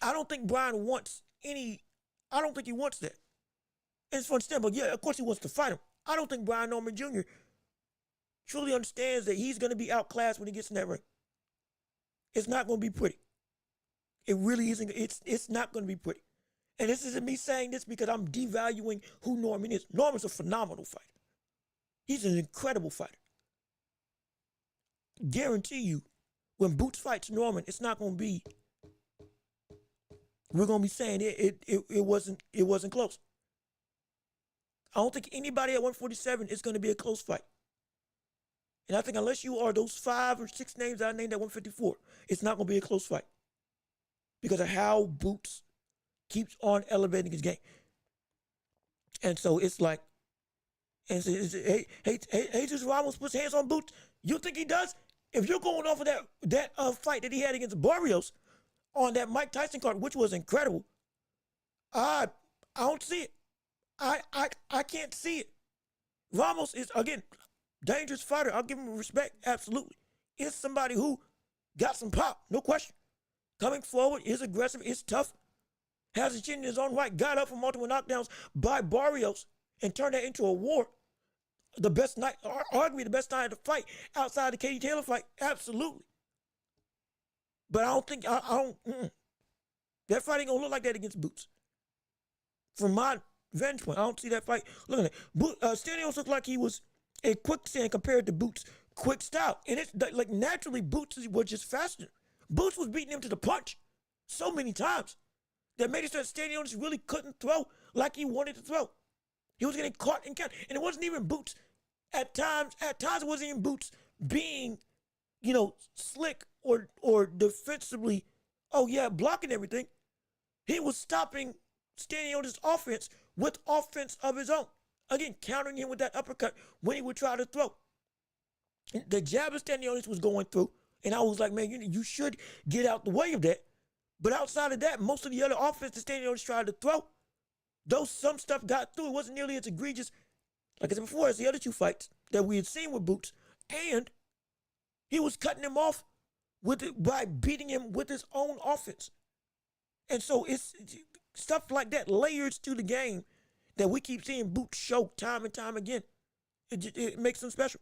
I don't think Brian wants I don't think he wants that. And it's fun to stand, but yeah, of course he wants to fight him. I don't think Brian Norman Jr. truly understands that he's going to be outclassed when he gets in that ring. It's not going to be pretty. It really isn't. It's not going to be pretty. And this isn't me saying this because I'm devaluing who Norman is. Norman's a phenomenal fighter. He's an incredible fighter. Guarantee you, when Boots fights Norman, it's not going to be. We're going to be saying it wasn't close. I don't think anybody at 147 is going to be a close fight. And I think unless you are those 5 or 6 names that I named at 154, it's not going to be a close fight. Because of how Boots keeps on elevating his game. And so it's like, Jesus Ramos puts hands on Boots. You think he does? If you're going off of that fight that he had against Barrios on that Mike Tyson card, which was incredible, I don't see it. I can't see it. Ramos is, again, dangerous fighter. I'll give him respect, absolutely. Is somebody who got some pop, no question. Coming forward, is aggressive, is tough, has a chin in his own right, got up from multiple knockdowns by Barrios and turned that into a war. The best night, arguably the best night of the fight outside the Katie Taylor fight, absolutely. But I don't think, that fight ain't gonna look like that against Boots. From my vantage point, I don't see that fight looking at it. Stanionis looked like he was a quicksand compared to Boots' quick style. And it's like naturally Boots was just faster. Boots was beating him to the punch so many times that made it so that Stanionis really couldn't throw like he wanted to throw. He was getting caught and counted. And it wasn't even Boots. At times it wasn't even Boots being, slick or defensively, blocking everything. He was stopping Stanionis' offense with offense of his own. Again, countering him with that uppercut when he would try to throw. The jab of Stanionis was going through, and I was like, man, you should get out the way of that. But outside of that, most of the other offense that Stanionis tried to throw, though some stuff got through, it wasn't nearly as egregious, like I said before, as the other 2 fights that we had seen with Boots. And he was cutting him off by beating him with his own offense. And so it's stuff like that, layers to the game that we keep seeing Boots show time and time again. It makes them special.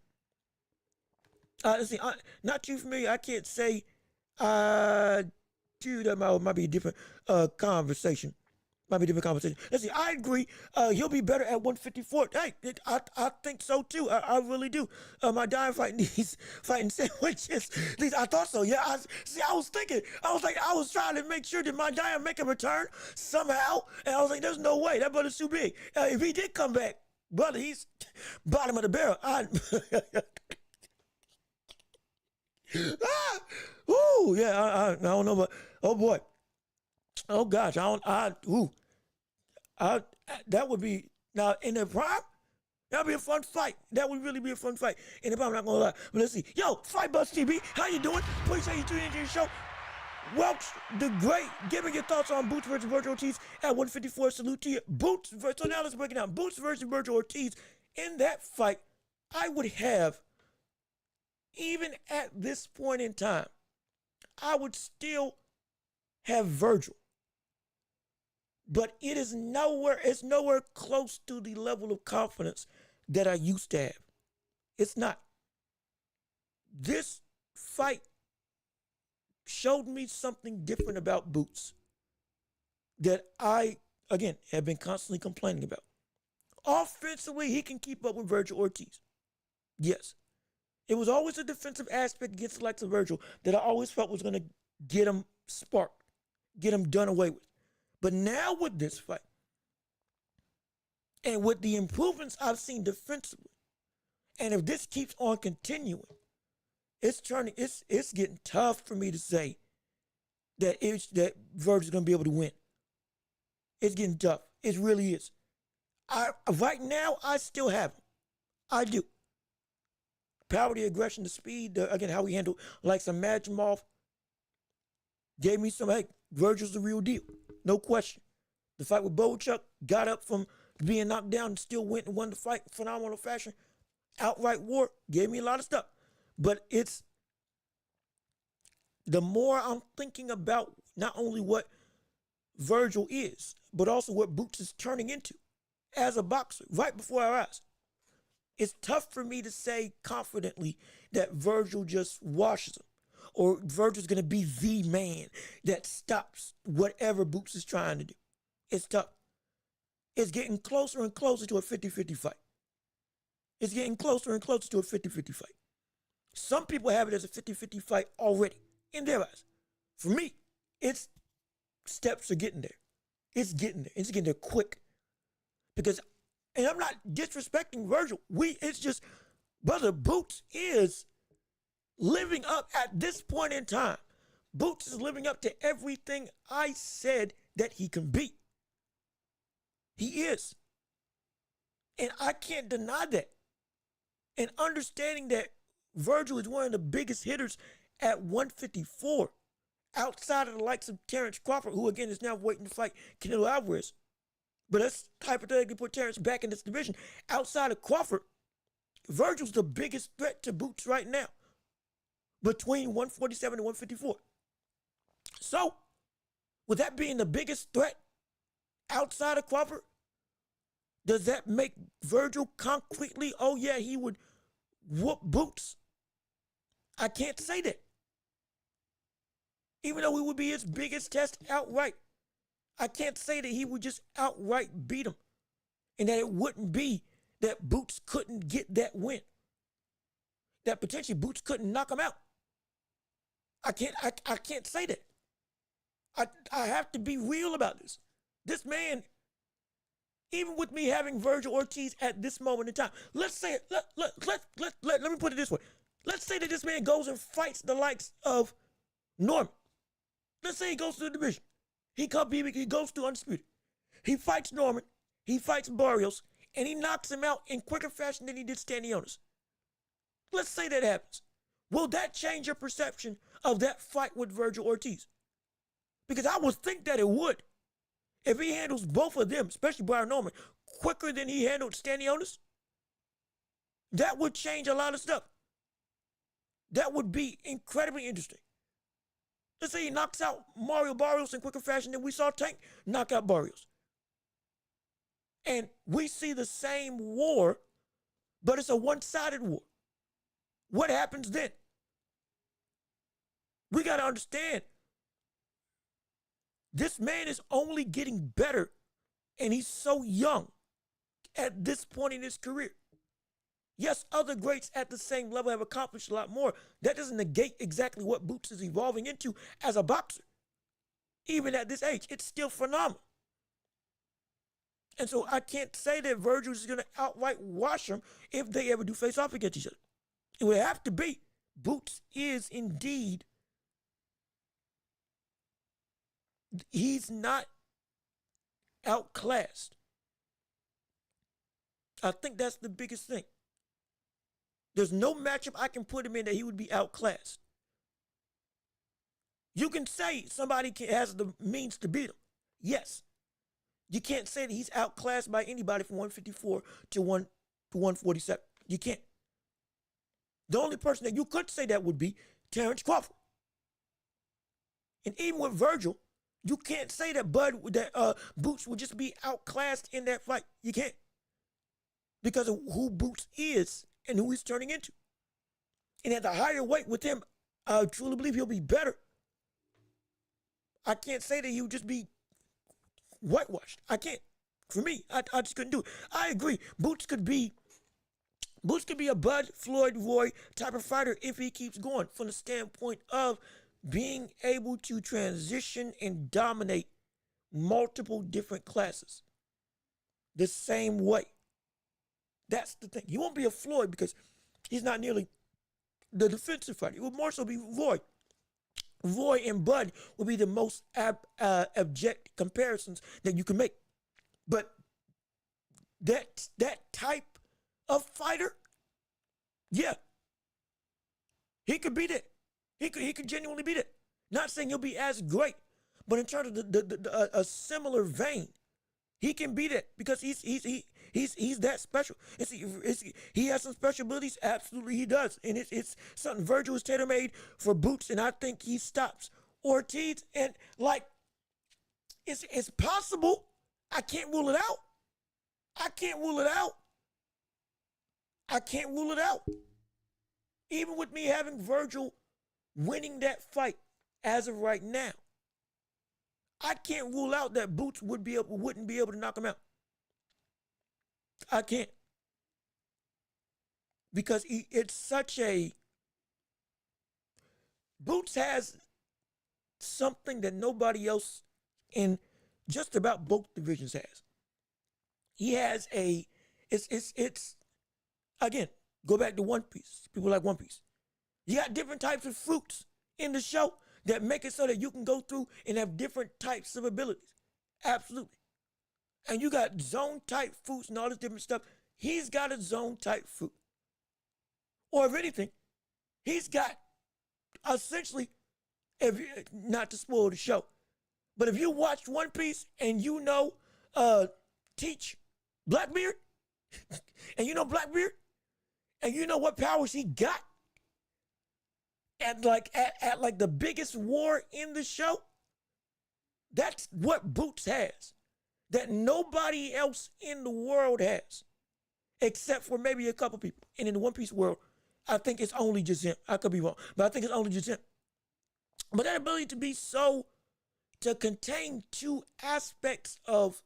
Let's see, not too familiar. I can't say, dude, that might be a different conversation. Let's see, I agree. He'll be better at 154. Hey, I think so too. I really do. My dying fight needs fighting sandwiches. At least I thought so. Yeah. I was thinking. I was trying to make sure that my dying make a return somehow, and I was like, there's no way. That brother's too big. If he did come back, brother, he's bottom of the barrel. I don't know, but oh boy. Oh gosh, that would be, now in the prime, that'd be a fun fight. That would really be a fun fight. In the prime, I'm not gonna lie. But let's see. Yo, Fight Buzz TV, how you doing? Appreciate you tuning into the show. Welch, the great, give me your thoughts on Boots versus Virgil Ortiz at 154. Salute to you. So now let's break it down. Boots versus Virgil Ortiz. In that fight, I would have, even at this point in time, I would still have Virgil. But it's nowhere close to the level of confidence that I used to have. It's not. This fight showed me something different about Boots that I, again, have been constantly complaining about. Offensively, he can keep up with Virgil Ortiz. Yes. It was always a defensive aspect against the likes of Virgil that I always felt was going to get him sparked, get him done away with. But now with this fight, and with the improvements I've seen defensively, and if this keeps on continuing, It's getting tough for me to say that Virgil's gonna be able to win. It's getting tough. It really is. Right now I still have him. I do. Power, the aggression, the speed, again, how he handled like some Magimov gave me some, hey, Virgil's the real deal. No question. The fight with Bochuk, got up from being knocked down and still went and won the fight in phenomenal fashion. Outright war, gave me a lot of stuff. But it's, the more I'm thinking about not only what Virgil is, but also what Boots is turning into as a boxer right before our eyes. It's tough for me to say confidently that Virgil just washes him or Virgil's going to be the man that stops whatever Boots is trying to do. It's tough. It's getting closer and closer to a 50-50 fight. It's getting closer and closer to a 50-50 fight. Some people have it as a 50-50 fight already in their eyes. For me, it's steps are getting there. It's getting there. It's getting there quick. Because, and I'm not disrespecting Virgil. It's just, brother, Boots is living up at this point in time. Boots is living up to everything I said that he can be. He is. And I can't deny that. And understanding that Virgil is one of the biggest hitters at 154, outside of the likes of Terrence Crawford, who again is now waiting to fight Canelo Alvarez. But let's hypothetically put Terrence back in this division. Outside of Crawford, Virgil's the biggest threat to Boots right now, between 147 and 154. So, with that being the biggest threat outside of Crawford, does that make Virgil concretely, oh yeah, he would whoop Boots? I can't say that. Even though it would be his biggest test outright, I can't say that he would just outright beat him and that it wouldn't be that Boots couldn't get that win, that potentially Boots couldn't knock him out. I can't say that. I have to be real about this. This man, even with me having Virgil Ortiz at this moment in time, let's say it, let me put it this way. Let's say that this man goes and fights the likes of Norman. Let's say he goes to the division. He goes to Undisputed. He fights Norman, he fights Barrios, and he knocks him out in quicker fashion than he did Stanionis. Let's say that happens. Will that change your perception of that fight with Virgil Ortiz? Because I would think that it would. If he handles both of them, especially Brian Norman, quicker than he handled Stanionis, that would change a lot of stuff. That would be incredibly interesting. Let's say he knocks out Mario Barrios in quicker fashion than we saw Tank knock out Barrios. And we see the same war, but it's a one-sided war. What happens then? We got to understand, this man is only getting better, and he's so young at this point in his career. Yes, other greats at the same level have accomplished a lot more. That doesn't negate exactly what Boots is evolving into as a boxer. Even at this age, it's still phenomenal. And so I can't say that Virgil is going to outright wash him if they ever do face off against each other. It would have to be. Boots is indeed, he's not outclassed. I think that's the biggest thing. There's no matchup I can put him in that he would be outclassed. You can say somebody has the means to beat him. Yes. You can't say that he's outclassed by anybody from 154 to 147. You can't. The only person that you could say that would be Terrence Crawford. And even with Virgil, you can't say that Boots would just be outclassed in that fight. You can't. Because of who Boots is and who he's turning into. And at the higher weight with him, I truly believe he'll be better. I can't say that he would just be whitewashed. I can't. For me, I just couldn't do it. I agree. Boots could be a Bud, Floyd, Roy type of fighter if he keeps going from the standpoint of being able to transition and dominate multiple different classes the same way. That's the thing. He won't be a Floyd because he's not nearly the defensive fighter. It would more so be Roy. Roy and Bud would be the most abject comparisons that you can make. But that type of fighter, yeah, he could beat it. He could genuinely beat it. Not saying he'll be as great, but in terms of a similar vein, he can beat it because he's that special. He has some special abilities. Absolutely, he does, and it's something Virgil is tailor made for Boots, and I think he stops Ortiz. And like, it's possible. I can't rule it out. I can't rule it out. I can't rule it out. Even with me having Virgil winning that fight as of right now, I can't rule out that Boots wouldn't be able to knock him out. I can't. Because it's such a... Boots has something that nobody else in just about both divisions has. He has a... It's again, go back to One Piece. People like One Piece. You got different types of fruits in the show that make it so that you can go through and have different types of abilities. Absolutely. And you got zone type fruits and all this different stuff. He's got a zone type fruit. Or if anything, he's got essentially, not to spoil the show, but if you watched One Piece and you know Teach Blackbeard, and you know Blackbeard, and you know what powers he got at like the biggest war in the show, that's what Boots has that nobody else in the world has, except for maybe a couple people. And in the One Piece world, I think it's only just him. I could be wrong, but I think it's only just him. But that ability to contain two aspects of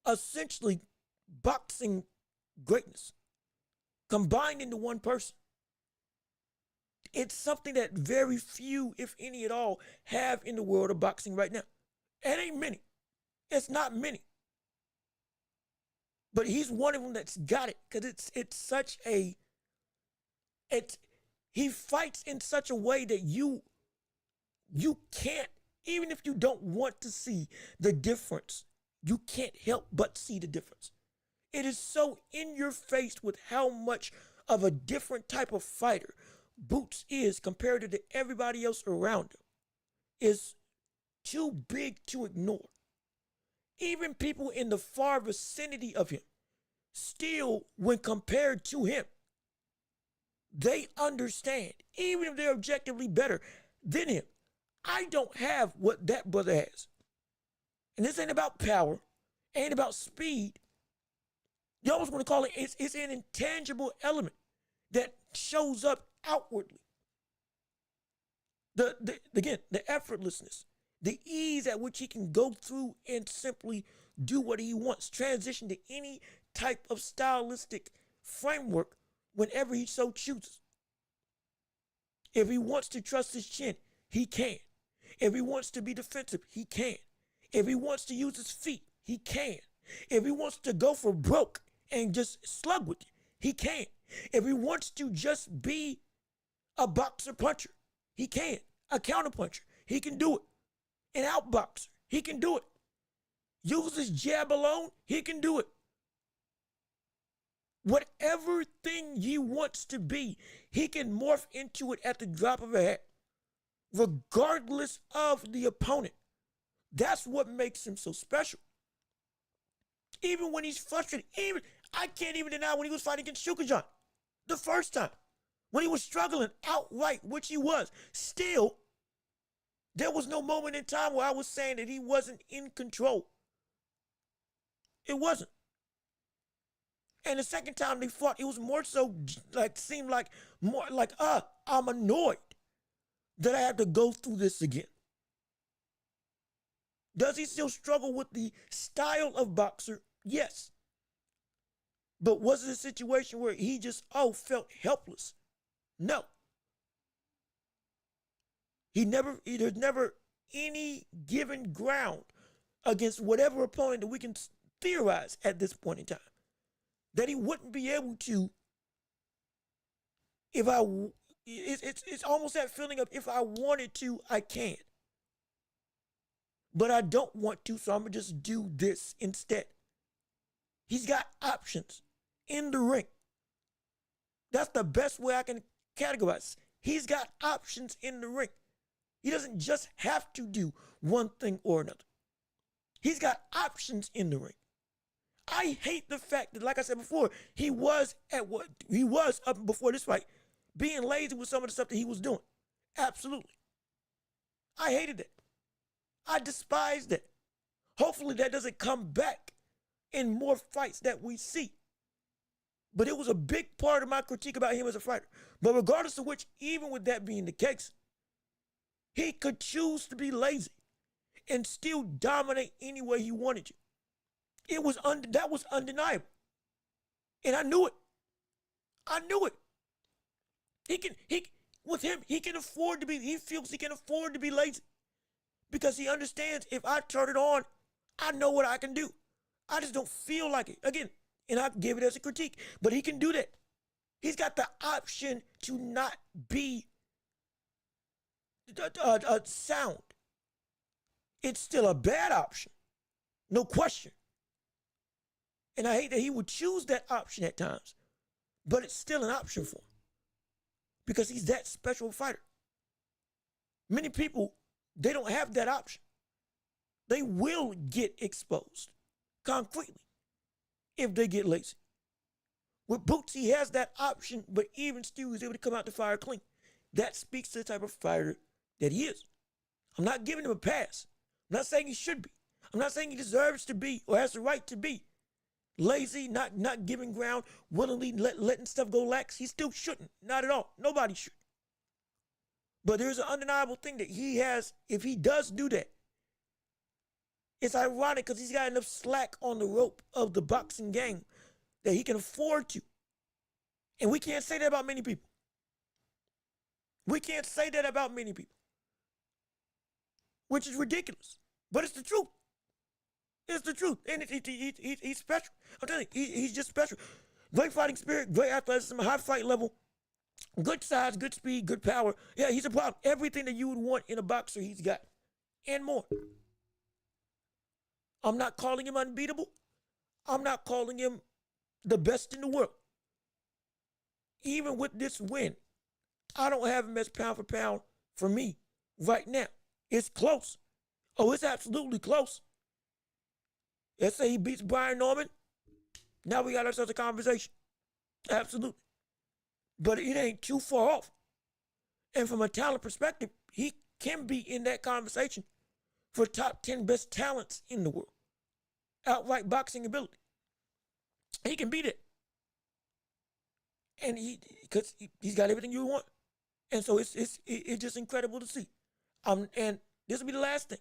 essentially boxing greatness combined into one person, it's something that very few, if any at all, have in the world of boxing right now. It ain't many. It's not many. But he's one of them that's got it, because it's such a... He fights in such a way that you can't, even if you don't want to see the difference, you can't help but see the difference. It is so in your face with how much of a different type of fighter Boots is compared to everybody else around him. Is too big to ignore. Even people in the far vicinity of him, still, when compared to him, they understand, even if they're objectively better than him. I don't have what that brother has. And this ain't about power, ain't about speed. You almost want to call it, it's an intangible element that shows up outwardly. Again, the effortlessness, the ease at which he can go through and simply do what he wants, transition to any type of stylistic framework whenever he so chooses. If he wants to trust his chin, he can. If he wants to be defensive, he can. If he wants to use his feet, he can. If he wants to go for broke and just slug with you, he can. If he wants to just be a boxer puncher, he can. A counter puncher, he can do it. An outboxer, he can do it. Use his jab alone, he can do it. Whatever thing he wants to be, he can morph into it at the drop of a hat, regardless of the opponent. That's what makes him so special. Even when he's frustrated, I can't even deny when he was fighting against Shukajan the first time, when he was struggling outright, which he was, still, there was no moment in time where I was saying that he wasn't in control. It wasn't. And the second time they fought, it was more so seemed like more like, I'm annoyed that I have to go through this again. Does he still struggle with the style of boxer? Yes. But was it a situation where he just, felt helpless? No. There's never any given ground against whatever opponent that we can theorize at this point in time that he wouldn't be able to If it's almost that feeling of if I wanted to, I can. But I don't want to, so I'm going to just do this instead. He's got options in the ring. That's the best way I can categorize. He's got options in the ring. He doesn't just have to do one thing or another. He's got options in the ring. I hate the fact that, like I said before, he was up before this fight, being lazy with some of the stuff that he was doing. Absolutely. I hated it. I despised it. Hopefully that doesn't come back in more fights that we see. But it was a big part of my critique about him as a fighter. But regardless of which, even with that being the case, he could choose to be lazy and still dominate any way he wanted to. That was undeniable. And I knew it. I knew it. He feels he can afford to be lazy. Because he understands if I turn it on, I know what I can do. I just don't feel like it. Again, and I give it as a critique, but he can do that. He's got the option to not be sound. It's still a bad option, no question. And I hate that he would choose that option at times, but it's still an option for him because he's that special fighter. Many people, they don't have that option. They will get exposed concretely if they get lazy. With Boots, he has that option, but even still he's able to come out the fire clean. That speaks to the type of fighter that he is. I'm not giving him a pass. I'm not saying he should be. I'm not saying he deserves to be or has the right to be lazy, not giving ground, willingly letting stuff go lax. He still shouldn't. Not at all. Nobody should. But there's an undeniable thing that he has. If he does do that, it's ironic because he's got enough slack on the rope of the boxing game that he can afford to. And we can't say that about many people. We can't say that about many people. Which is ridiculous. But it's the truth. It's the truth. And he's special. I'm telling you, he's just special. Great fighting spirit, great athleticism, high fight level, good size, good speed, good power. Yeah, he's a problem. Everything that you would want in a boxer, he's got. And more. I'm not calling him unbeatable. I'm not calling him the best in the world. Even with this win, I don't have him as pound for pound for me right now. It's close. Oh, it's absolutely close. Let's say he beats Brian Norman. Now we got ourselves a conversation. Absolutely. But it ain't too far off. And from a talent perspective, he can be in that conversation for top 10 best talents in the world. Outright boxing ability. He can beat it. And because he's got everything you want. And so it's just incredible to see. And this will be the last thing.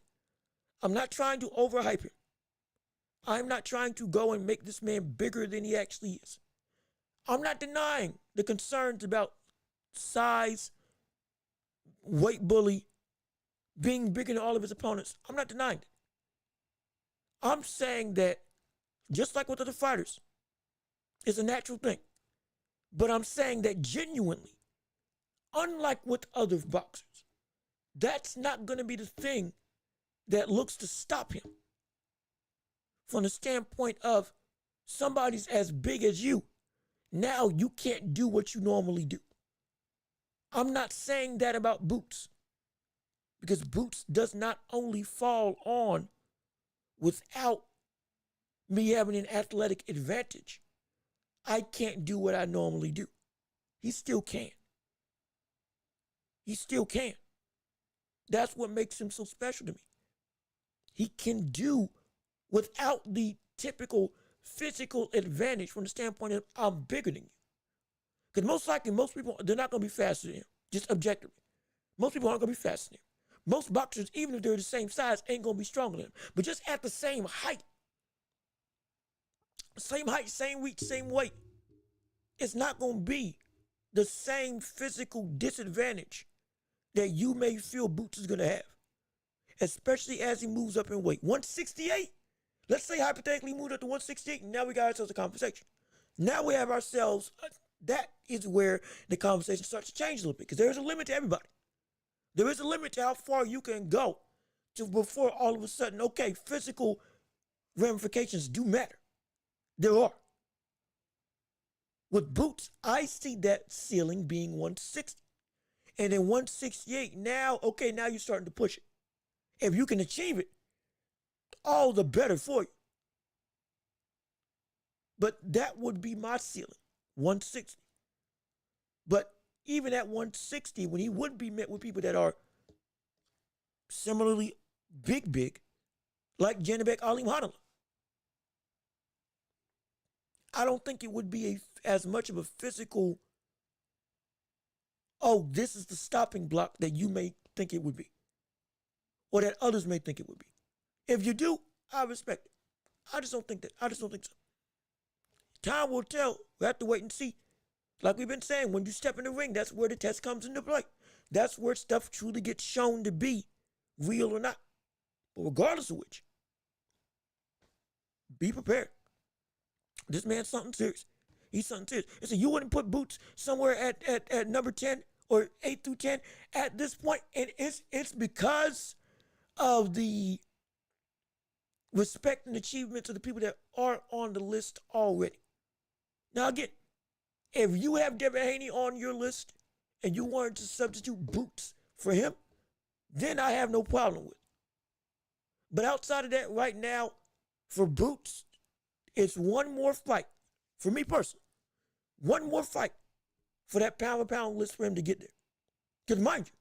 I'm not trying to overhype him. I'm not trying to go and make this man bigger than he actually is. I'm not denying the concerns about size, weight bully, being bigger than all of his opponents. I'm not denying it. I'm saying that just like with other fighters, it's a natural thing. But I'm saying that genuinely, unlike with other boxers, that's not going to be the thing that looks to stop him. From the standpoint of somebody's as big as you, now you can't do what you normally do. I'm not saying that about Boots, because Boots does not only fall on without me having an athletic advantage. I can't do what I normally do. He still can. He still can. That's what makes him so special to me. He can do without the typical physical advantage from the standpoint of I'm bigger than you. Because most likely, most people, they're not going to be faster than him, just objectively. Most people aren't going to be faster than him. Most boxers, even if they're the same size, ain't going to be stronger than him. But just at the same height, same reach, same weight, it's not going to be the same physical disadvantage that you may feel Boots is going to have, especially as he moves up in weight. 168? Let's say hypothetically he moved up to 168, and now we got ourselves a conversation. Now we have ourselves that is where the conversation starts to change a little bit, because there is a limit to everybody. There is a limit to how far you can go to before all of a sudden, okay, physical ramifications do matter. There are. With Boots, I see that ceiling being 160. And then 168, now, okay, now you're starting to push it. If you can achieve it, all the better for you. But that would be my ceiling, 160. But even at 160, when he would be met with people that are similarly big, like Janibek Alimhanoglu, I don't think it would be as much of a physical, oh, this is the stopping block that you may think it would be, or that others may think it would be. If you do, I respect it. I just don't think that. I just don't think so. Time will tell. We have to wait and see. Like we've been saying, when you step in the ring, that's where the test comes into play. That's where stuff truly gets shown to be real or not. But regardless of which, be prepared. This man's something serious. He's something serious. And so you wouldn't put Boots somewhere at number 10 or 8 through 10 at this point. And it's because of the respect and achievements of the people that are on the list already. Now again, if you have Devin Haney on your list and you wanted to substitute Boots for him, then I have no problem with it. But outside of that, right now, for Boots, it's one more fight, for me personally, one more fight for that pound-for-pound list for him to get there. Because mind you,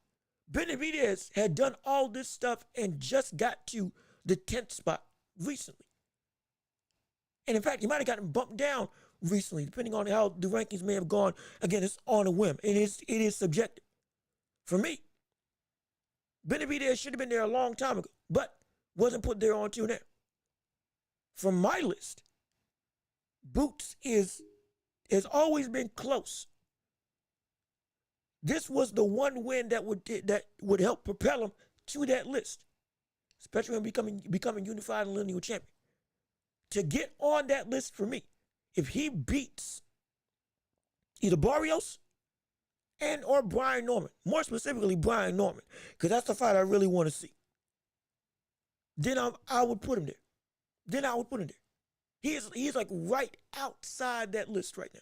Benavidez had done all this stuff and just got to the 10th spot recently. And in fact, he might have gotten bumped down recently, depending on how the rankings may have gone. Again, it's on a whim. It is subjective. For me, Benavidez should have been there a long time ago, but wasn't put there until now. From my list, Boots has always been close. This was the one win that would help propel him to that list, especially when becoming unified and lineal champion. To get on that list for me, if he beats either Barrios and or Brian Norman, more specifically Brian Norman, because that's the fight I really want to see, then I would put him there. Then I would put him there. He's like right outside that list right now.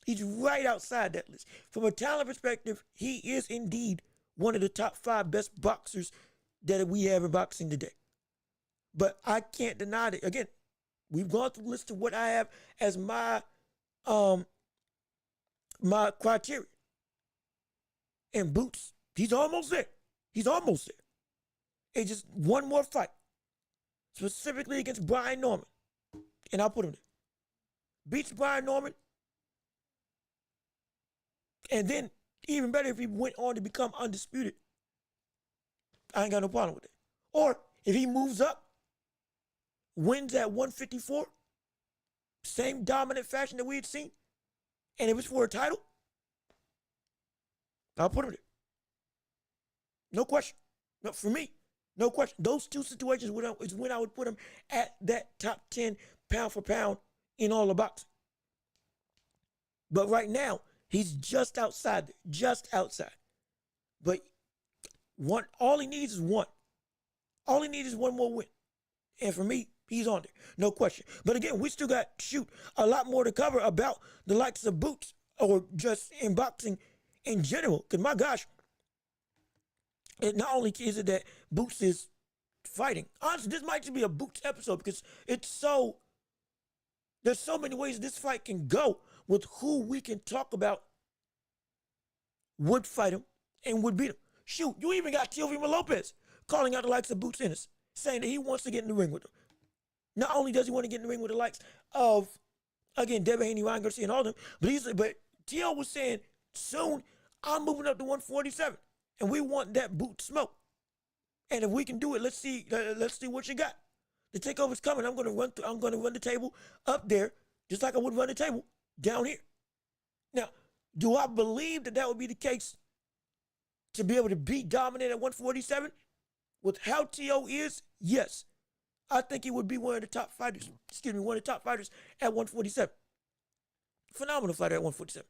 He's right outside that list. From a talent perspective, he is indeed one of the top 5 best boxers that we have in boxing today. But I can't deny that. Again, we've gone through the list of what I have as my criteria. And Boots, he's almost there. He's almost there. It's just one more fight, specifically against Brian Norman, and I'll put him there. Beats Brian Norman, and then even better if he went on to become undisputed. I ain't got no problem with it. Or if he moves up, wins at 154, same dominant fashion that we had seen, and if it's for a title, I'll put him there. No question. No, for me, no question. Those two situations is when I would put him at that top 10 pound for pound in all of boxing. But right now, he's just outside there, just outside. But all he needs is one. All he needs is one more win. And for me, he's on there, no question. But again, we still got, a lot more to cover about the likes of Boots, or just in boxing in general. Because my gosh, not only is it that Boots is fighting. Honestly, this might just be a Boots episode, because there's so many ways this fight can go with who we can talk about would fight him and would beat him. Shoot, you even got Teofimo Lopez calling out the likes of Boots Ennis, saying that he wants to get in the ring with him. Not only does he want to get in the ring with the likes of, again, Devin Haney, Ryan Garcia, and all them, but T.O. was saying, soon I'm moving up to 147, and we want that boot smoke. And if we can do it, let's see what you got. The takeover's coming. I'm gonna run the table up there, just like I would run the table down here. Now, do I believe that would be the case to be able to be dominant at 147 with how T.O. is? Yes. I think he would be one of the top fighters at 147. Phenomenal fighter at 147.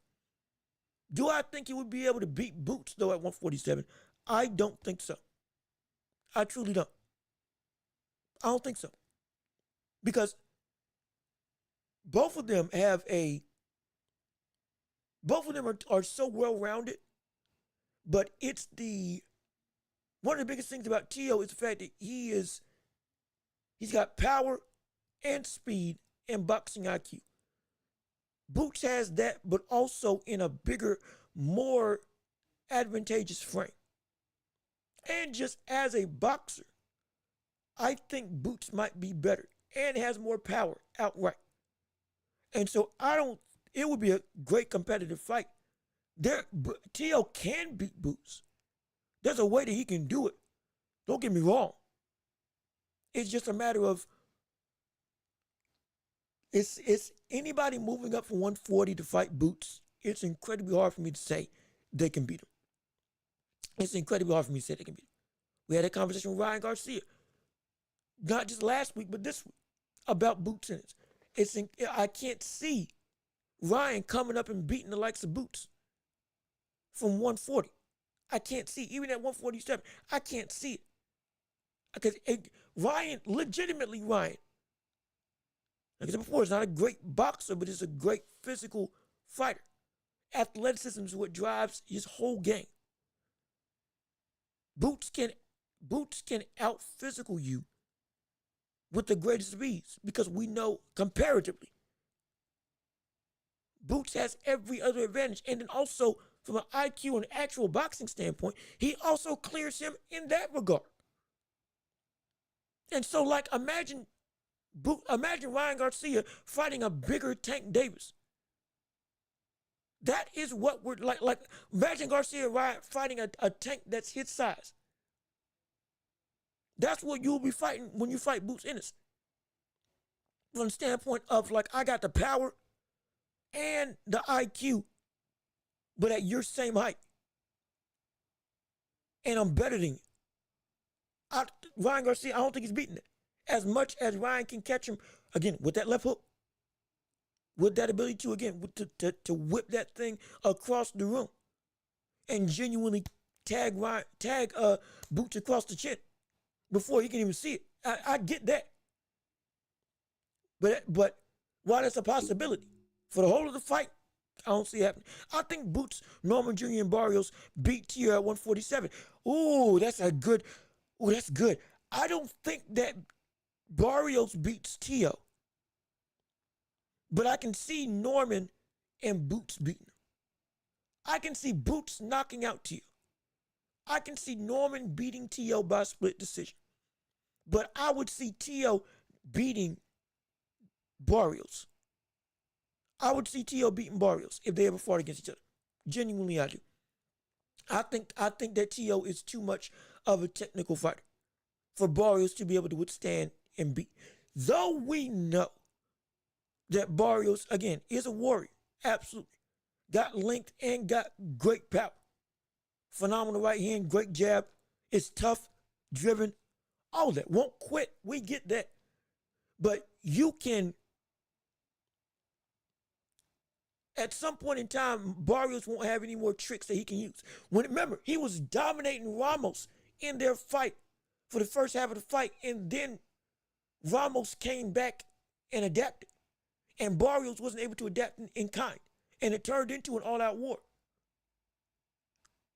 Do I think he would be able to beat Boots, though, at 147? I don't think so. I truly don't. I don't think so. Because both of them are so well-rounded, but one of the biggest things about Tio is the fact that he's got power and speed and boxing IQ. Boots has that, but also in a bigger, more advantageous frame. And just as a boxer, I think Boots might be better and has more power outright. And so it would be a great competitive fight. Tio can beat Boots. There's a way that he can do it. Don't get me wrong. It's just a matter of it's anybody moving up from 140 to fight Boots. It's incredibly hard for me to say they can beat him. It's incredibly hard for me to say they can beat him. We had a conversation with Ryan Garcia, not just last week, but this week, about Boots Ennis. I can't see Ryan coming up and beating the likes of Boots from 140. I can't see, even at 147, I can't see it. Because Ryan, legitimately Ryan, like I said before, is not a great boxer, but is a great physical fighter. Athleticism is what drives his whole game. Boots can out physical you with the greatest of ease, because we know comparatively Boots has every other advantage. And then also from an IQ and actual boxing standpoint, he also clears him in that regard. And so, like, imagine Ryan Garcia fighting a bigger Tank Davis. That is what we're like. Imagine Garcia fighting a Tank that's his size. That's what you'll be fighting when you fight Boots Ennis. From the standpoint of, like, I got the power and the IQ, but at your same height. And I'm better than you. Ryan Garcia, I don't think he's beating it. As much as Ryan can catch him, again, with that left hook, with that ability to, again, to whip that thing across the room and genuinely tag Boots across the chin before he can even see it. I get that. But while that's a possibility, for the whole of the fight, I don't see it happening. I think Boots, Norman Jr., and Barrios beat Tio at 147. Ooh, that's good. I don't think that Barrios beats Tio. But I can see Norman and Boots beating him. I can see Boots knocking out Tio. I can see Norman beating Tio by split decision. But I would see Tio beating Barrios. I would see Tio beating Barrios if they ever fought against each other. Genuinely, I do. I think that Tio is too much of a technical fighter for Barrios to be able to withstand and beat. Though we know that Barrios, again, is a warrior, absolutely. Got length and got great power. Phenomenal right hand, great jab. Is tough, driven, all that. Won't quit. We get that. But you can, at some point in time, Barrios won't have any more tricks that he can use. Remember, he was dominating Ramos in their fight for the first half of the fight, and then Ramos came back and adapted. And Barrios wasn't able to adapt in kind. And it turned into an all-out war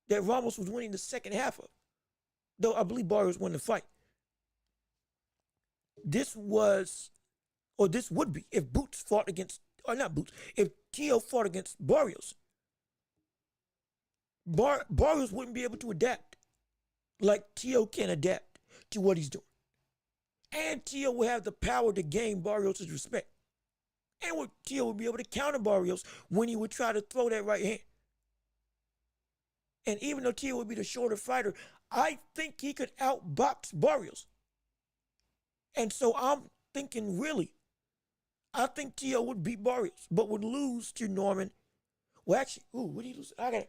that Ramos was winning the second half of. Though I believe Barrios won the fight. This would be, if Boots fought against, or not Boots, if Tio fought against Barrios. Barrios wouldn't be able to adapt like Tio can adapt to what he's doing. And Tio will have the power to gain Barrios' respect. And Tio would be able to counter Barrios when he would try to throw that right hand. And even though Tio would be the shorter fighter, I think he could outbox Barrios. And so I'm thinking, really, I think Tio would beat Barrios, but would lose to Norman. Well, actually, what did he lose? I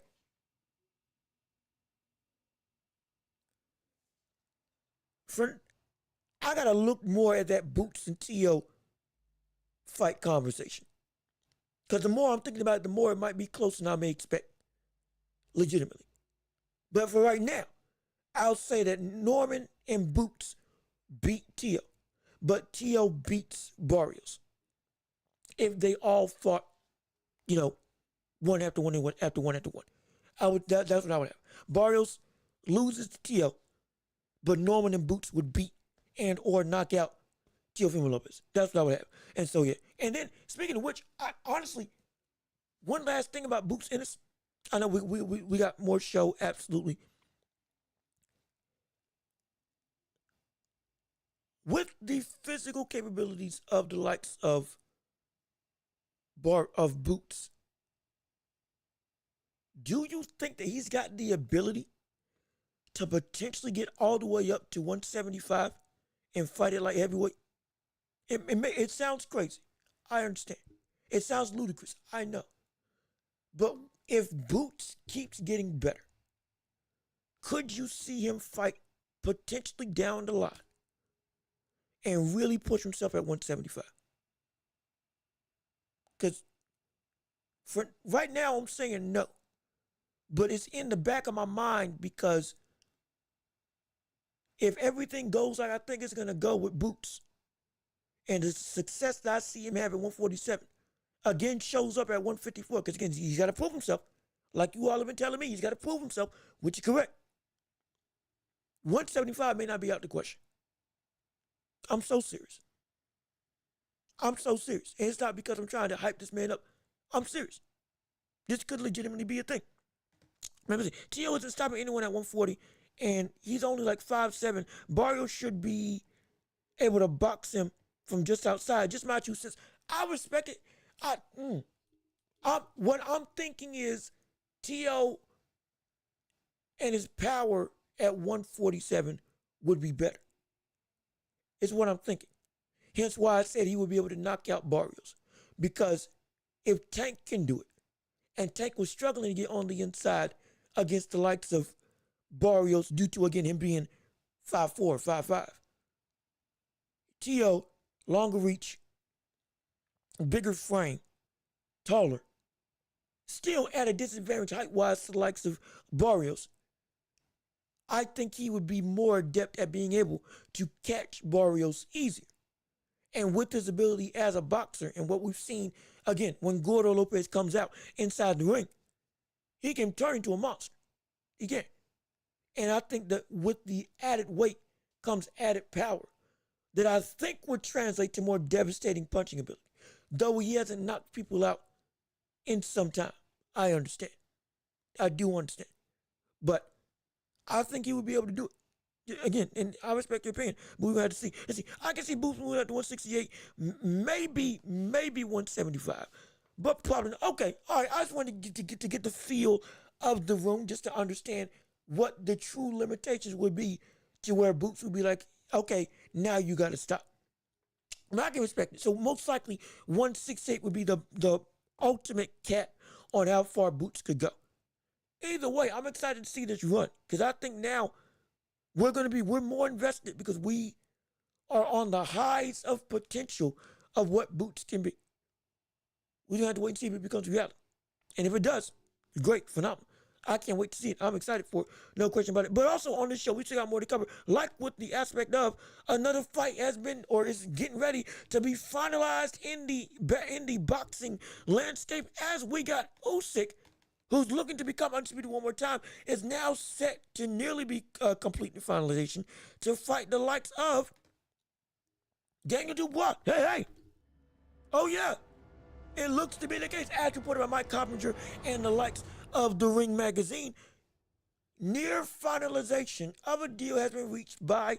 gotta look more at that Boots and Tio fight conversation. Because the more I'm thinking about it, the more it might be closer than I may expect. Legitimately. But for right now, I'll say that Norman and Boots beat Tio. But Tio beats Barrios. If they all fought, one after one and one after one after one. That's what I would have. Barrios loses to Tio, but Norman and Boots would beat and or knock out Teofimo Lopez. That's what I would have. And so, yeah. And then, speaking of which, I honestly, one last thing about Boots Ennis. I know we got more show, absolutely. With the physical capabilities of the likes of Boots, do you think that he's got the ability to potentially get all the way up to 175 and fight it like heavyweight? It sounds crazy. I understand. It sounds ludicrous. I know. But if Boots keeps getting better, could you see him fight potentially down the line and really push himself at 175? Because for right now, I'm saying no. But it's in the back of my mind because if everything goes like I think it's going to go with Boots, and the success that I see him having 147, again shows up at 154, because again, he's got to prove himself. Like you all have been telling me, he's got to prove himself, which is correct. 175 may not be out the question. I'm so serious. I'm so serious. And it's not because I'm trying to hype this man up. I'm serious. This could legitimately be a thing. Remember, Tio isn't stopping anyone at 140, and he's only like 5'7". Barrios should be able to box him from just outside. Just my 2 cents. I respect it. What I'm thinking is Tio and his power at 147 would be better. It's what I'm thinking. Hence why I said he would be able to knock out Barrios. Because if Tank can do it, and Tank was struggling to get on the inside against the likes of Barrios due to, again, him being 5'4", 5'5". Tio, longer reach, bigger frame, taller, still at a disadvantage height-wise to the likes of Barrios. I think he would be more adept at being able to catch Barrios easier. And with his ability as a boxer and what we've seen, again, when Gordo Lopez comes out inside the ring, he can turn into a monster. He can. And I think that with the added weight comes added power that I think would translate to more devastating punching ability. Though he hasn't knocked people out in some time. I understand. I do understand. But I think he would be able to do it. Again, and I respect your opinion, but we're going to have to see. Let's see. I can see Boots moving up to 168, maybe 175, but probably not. Okay, all right. I just wanted to get the feel of the room just to understand what the true limitations would be to where Boots would be like, okay, now you got to stop. And I can respect it. So most likely 168 would be the ultimate cap on how far Boots could go. Either way, I'm excited to see this run because I think now we're more invested because we are on the highs of potential of what Boots can be. We don't have to wait and see if it becomes reality. And if it does, great, phenomenal. I can't wait to see it. I'm excited for it. No question about it. But also on this show, we still got more to cover. Like with the aspect of another fight has been or is getting ready to be finalized in the boxing landscape as we got Usyk, who's looking to become undisputed one more time, is now set to nearly be complete in finalization to fight the likes of Daniel Dubois. Hey. Oh, yeah. It looks to be the case, as reported by Mike Coppinger and the likes of The Ring magazine. Near finalization of a deal has been reached by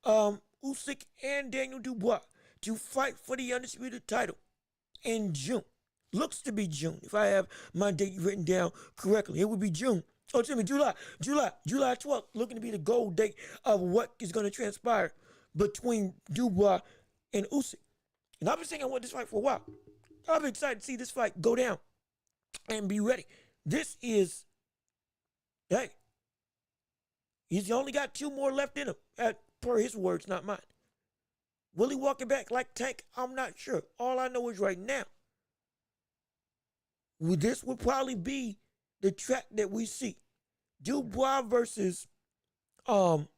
Usyk and Daniel Dubois to fight for the undisputed title in June. Looks to be June, if I have my date written down correctly. It would be June. Oh, excuse me, July 12th, looking to be the goal date of what is going to transpire between Dubois and Usyk. And I've been saying I want this fight for a while. I'm excited to see this fight go down and be ready. This is, hey, he's only got 2 more left in him, per his words, not mine. Will he walk it back like Tank? I'm not sure. All I know is right now, This would probably be the track that we see. Dubois versus um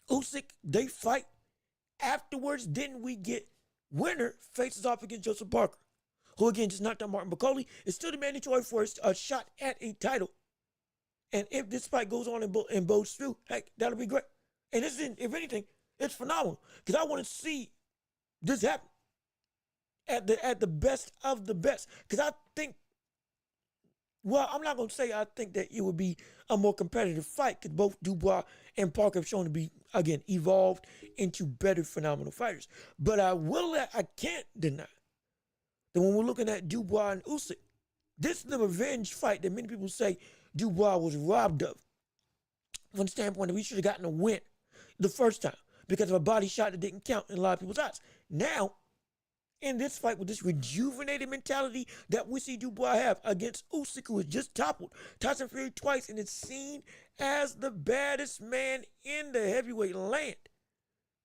Usyk, they fight. Afterwards, didn't we get winner faces off against Joseph Parker, who again just knocked out Martin Bakole, is still the mandatory for a shot at a title. And if this fight goes on and bodes through, heck, that'll be great. And this is, if anything, it's phenomenal because I want to see this happen at the best of the best. Because I think, well, I'm not going to say I think that it would be a more competitive fight because both Dubois and Parker have shown to be, again, evolved into better phenomenal fighters. But I can't deny that when we're looking at Dubois and Usyk, this is the revenge fight that many people say Dubois was robbed of from the standpoint that we should have gotten a win the first time because of a body shot that didn't count in a lot of people's eyes. Now, in this fight with this rejuvenated mentality that we see Dubois have against Usyk, who has just toppled Tyson Fury twice and is seen as the baddest man in the heavyweight land,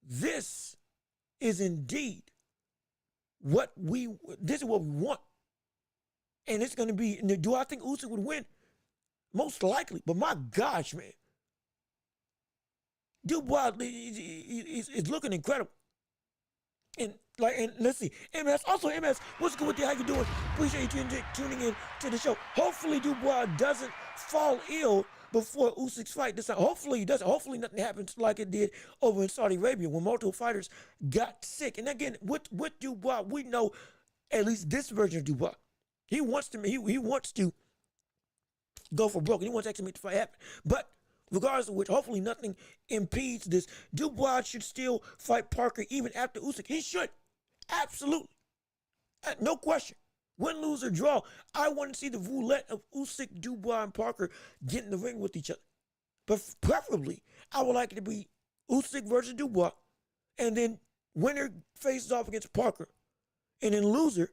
this is indeed this is what we want. And it's going to be, do I think Usyk would win? Most likely, but my gosh, man. Dubois is looking incredible. And let's see, MS, what's good with you? How you doing? Appreciate you tuning in to the show. Hopefully Dubois doesn't fall ill before Usyk's fight this time. Hopefully he doesn't. Hopefully nothing happens like it did over in Saudi Arabia when multiple fighters got sick. And again, with Dubois, we know at least this version of Dubois. He wants to go for broke. He wants to actually make the fight happen. But regardless of which, hopefully nothing impedes this. Dubois should still fight Parker even after Usyk. He should. Absolutely. No question. Win, lose, or draw. I want to see the roulette of Usyk, Dubois, and Parker get in the ring with each other. But preferably, I would like it to be Usyk versus Dubois. And then winner faces off against Parker. And then loser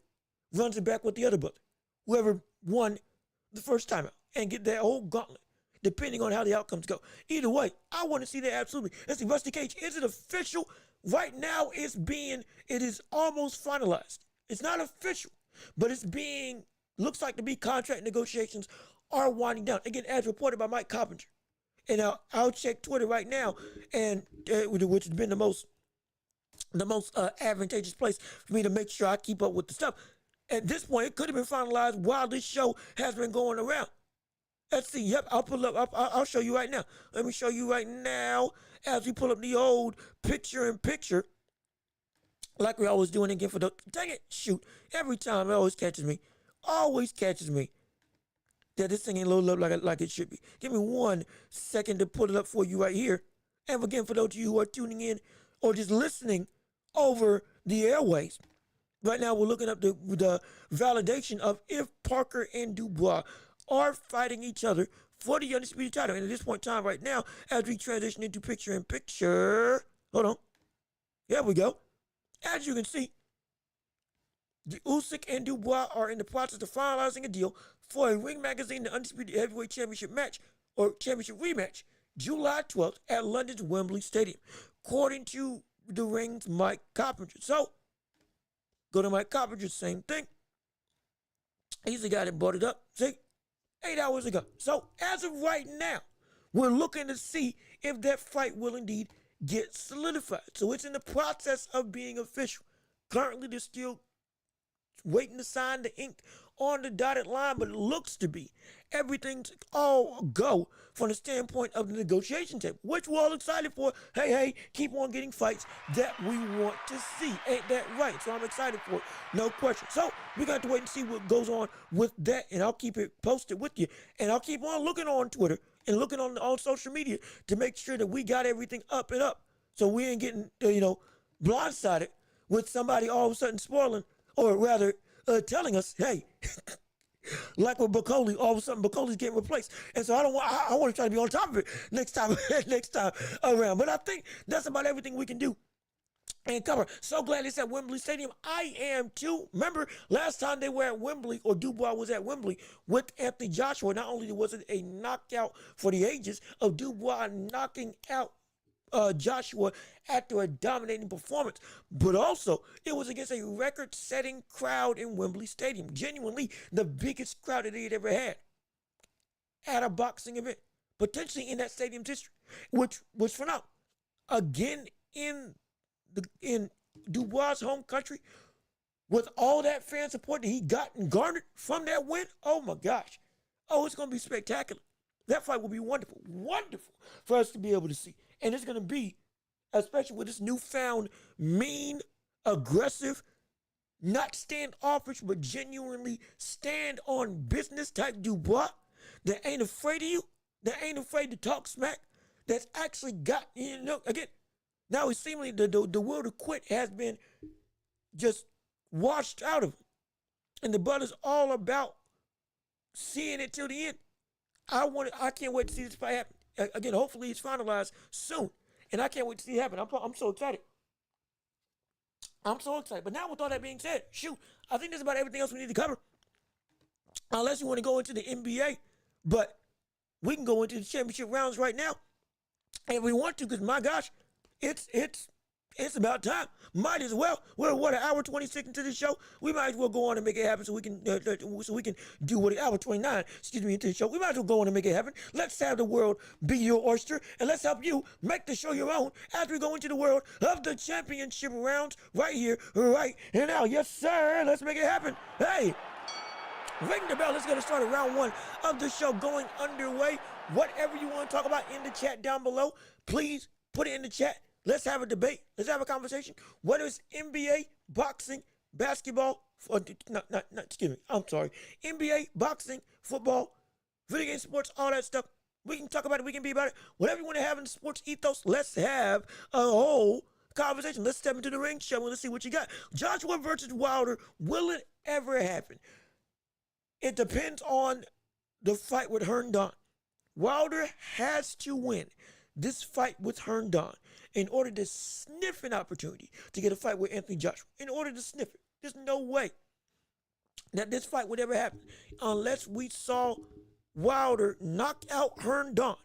runs it back with the other brother. Whoever won the first time out. And get that whole gauntlet, depending on how the outcomes go. Either way, I want to see that absolutely. Let's see, Rusty Cage, is it official? Right now, it is almost finalized. It's not official, but looks like to be contract negotiations are winding down. Again, as reported by Mike Coppinger. And I'll check Twitter right now, and which has been the most advantageous place for me to make sure I keep up with the stuff. At this point, it could have been finalized while this show has been going around. Let's see. Yep, I'll pull up. I'll show you right now. Let me show you right now as we pull up the old picture-in-picture, like we always doing again for the. Dang it! Shoot! Every time it always catches me. That this thing ain't loaded up like it should be. Give me 1 second to pull it up for you right here. And again, for those of you who are tuning in or just listening over the airways, right now we're looking up the validation of if Parker and Dubois are fighting each other for the undisputed title. And at this point in time right now, as we transition into picture-in-picture, hold on. There we go. As you can see, the Usyk and Dubois are in the process of finalizing a deal for a Ring Magazine, the Undisputed Heavyweight Championship match, or Championship rematch, July 12th at London's Wembley Stadium, according to the Ring's Mike Coppinger. So, go to Mike Coppinger, same thing. He's the guy that brought it up. See? 8 hours ago. So as of right now, we're looking to see if that fight will indeed get solidified. So it's in the process of being official. Currently, they're still waiting to sign the ink on the dotted line, but it looks to be everything's all go from the standpoint of the negotiation table, which we're all excited for. Hey, keep on getting fights that we want to see. Ain't that right? So I'm excited for it, no question. So we got to wait and see what goes on with that, and I'll keep it posted with you. And I'll keep on looking on Twitter and looking on social media to make sure that we got everything up and up, so we ain't getting blindsided with somebody all of a sudden spoiling, or rather telling us, hey, like with Bakole, all of a sudden Bacole's getting replaced. And so I want to try to be on top of it next time around. But I think that's about everything we can do and cover. So glad it's at Wembley Stadium. I am too. Remember, last time they were at Wembley, or Dubois was at Wembley with Anthony Joshua, not only was it a knockout for the ages of Dubois knocking out Joshua after a dominating performance, but also it was against a record-setting crowd in Wembley Stadium. Genuinely the biggest crowd that he had ever had at a boxing event, potentially in that stadium's history, which was phenomenal. Again, in Dubois' home country, with all that fan support that he got and garnered from that win, oh my gosh. Oh, it's going to be spectacular. That fight will be wonderful, wonderful for us to be able to see. And it's going to be, especially with this newfound mean, aggressive, not standoffish, but genuinely stand on business type Dubois that ain't afraid of you, that ain't afraid to talk smack, that's actually got, again, now it's seemingly the will to quit has been just washed out of him. And the brother's all about seeing it till the end. I can't wait to see this fight happen. Again, hopefully it's finalized soon. And I can't wait to see it happen. I'm so excited. I'm so excited. But now with all that being said, shoot, I think that's about everything else we need to cover. Unless you want to go into the NBA. But we can go into the championship rounds right now. And we want to, because my gosh, it's about time. Might as well. We're an hour 26 into the show. We might as well go on and make it happen so we can do what hour 29, into the show. We might as well go on and make it happen. Let's have the world be your oyster, and let's help you make the show your own as we go into the world of the championship rounds right here, right now. Yes, sir. Let's make it happen. Hey, ring the bell. Let's get started. Round one of the show going underway. Whatever you want to talk about in the chat down below, please put it in the chat. Let's have a debate. Let's have a conversation. Whether it's NBA, boxing, basketball, excuse me, I'm sorry. NBA, boxing, football, video game sports, all that stuff. We can talk about it. We can be about it. Whatever you want to have in the sports ethos, let's have a whole conversation. Let's step into the ring show and let's see what you got. Joshua versus Wilder. Will it ever happen? It depends on the fight with Herndon. Wilder has to win this fight with Herndon in order to sniff an opportunity to get a fight with Anthony Joshua. In order to sniff it. There's no way that this fight would ever happen unless we saw Wilder knock out Herndon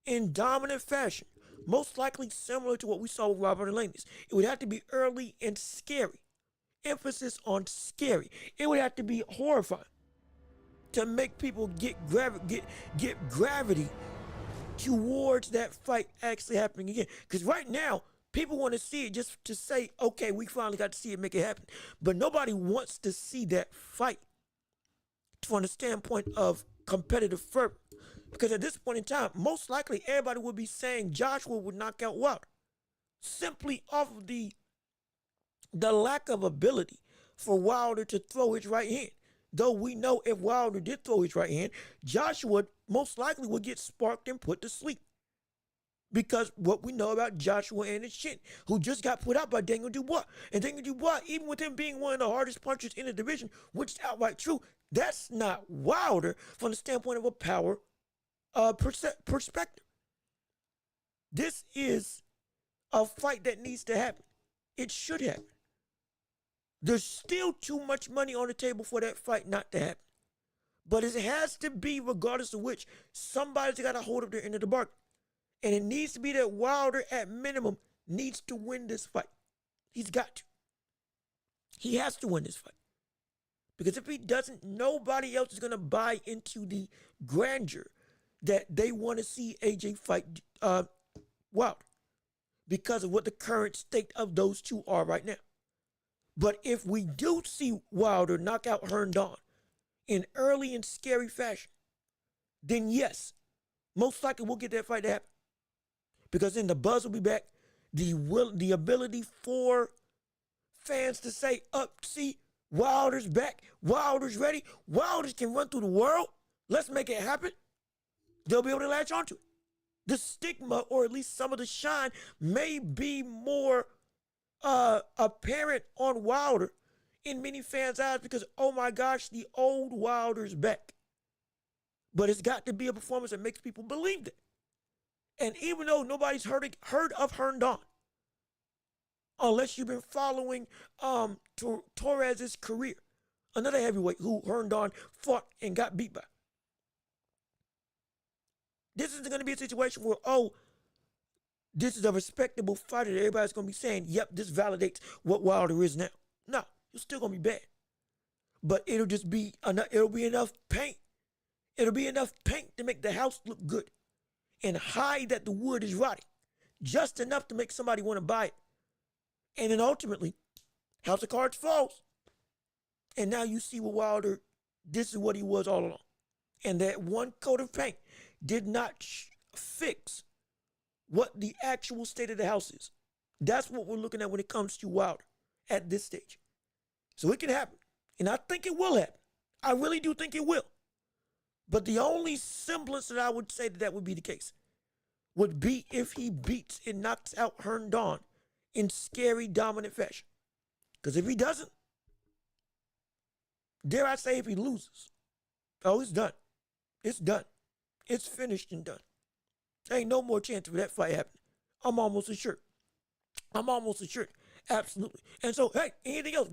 in dominant fashion. Most likely similar to what we saw with Robert Stanionis. It would have to be early and scary. Emphasis on scary. It would have to be horrifying to make people get gravity towards that fight actually happening again. Because right now, people want to see it just to say, okay, we finally got to see it, make it happen. But nobody wants to see that fight from the standpoint of competitive fervor. Because at this point in time, most likely everybody would be saying Joshua would knock out Wilder. Simply off of the lack of ability for Wilder to throw his right hand. Though we know if Wilder did throw his right hand, Joshua most likely would get sparked and put to sleep. Because what we know about Joshua and his chin, who just got put out by Daniel Dubois. And Daniel Dubois, even with him being one of the hardest punchers in the division, which is outright true, that's not Wilder from the standpoint of a power perspective. This is a fight that needs to happen. It should happen. There's still too much money on the table for that fight not to happen. But it has to be, regardless of which, somebody's got to hold up their end of the bargain. And it needs to be that Wilder, at minimum, needs to win this fight. He's got to. He has to win this fight. Because if he doesn't, nobody else is going to buy into the grandeur that they want to see AJ fight Wilder. Because of what the current state of those two are right now. But if we do see Wilder knock out Herndon in early and scary fashion, then yes, most likely we'll get that fight to happen. Because then the buzz will be back, the ability for fans to say, see, Wilder's back, Wilder's ready, Wilder can run through the world, let's make it happen. They'll be able to latch onto it. The stigma, or at least some of the shine, may be more apparent on Wilder in many fans' eyes because, oh my gosh, the old Wilder's back. But it's got to be a performance that makes people believe that. And even though nobody's heard of Herndon, unless you've been following Torres's career, another heavyweight who Herndon fought and got beat by. This isn't going to be a situation where, this is a respectable fighter that everybody's going to be saying, yep, this validates what Wilder is now. No, he's still going to be bad. But it'll just be enough, it'll be enough paint. It'll be enough paint to make the house look good and hide that the wood is rotting. Just enough to make somebody want to buy it. And then ultimately, House of Cards falls. And now you see what Wilder, this is what he was all along. And that one coat of paint did not fix what the actual state of the house is. That's what we're looking at when it comes to Wilder at this stage. So it can happen. And I think it will happen. I really do think it will. But the only semblance that I would say that would be the case would be if he beats and knocks out Herndon in scary, dominant fashion. Because if he doesn't, dare I say if he loses, oh, it's done. It's done. It's finished and done. There ain't no more chance for that fight happening. I'm almost assured. Absolutely. And so, hey, anything else?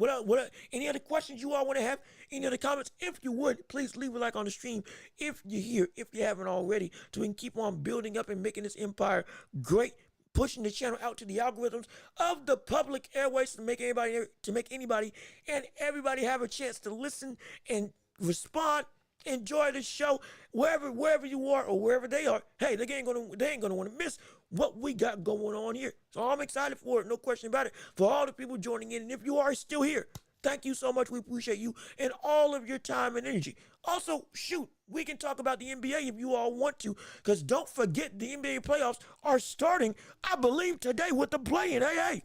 Any other questions you all want to have? Any other comments? If you would, please leave a like on the stream if you're here, if you haven't already, so we can keep on building up and making this empire great, pushing the channel out to the algorithms of the public airways to make anybody and everybody have a chance to listen and respond. Enjoy the show wherever you are or wherever they are. Hey, they ain't gonna want to miss what we got going on here. So I'm excited for it, no question about it. For all the people joining in, and if you are still here, thank you so much. We appreciate you and all of your time and energy. Also, shoot, we can talk about the NBA if you all want to, because don't forget the NBA playoffs are starting, I believe, today with the play-in. Hey,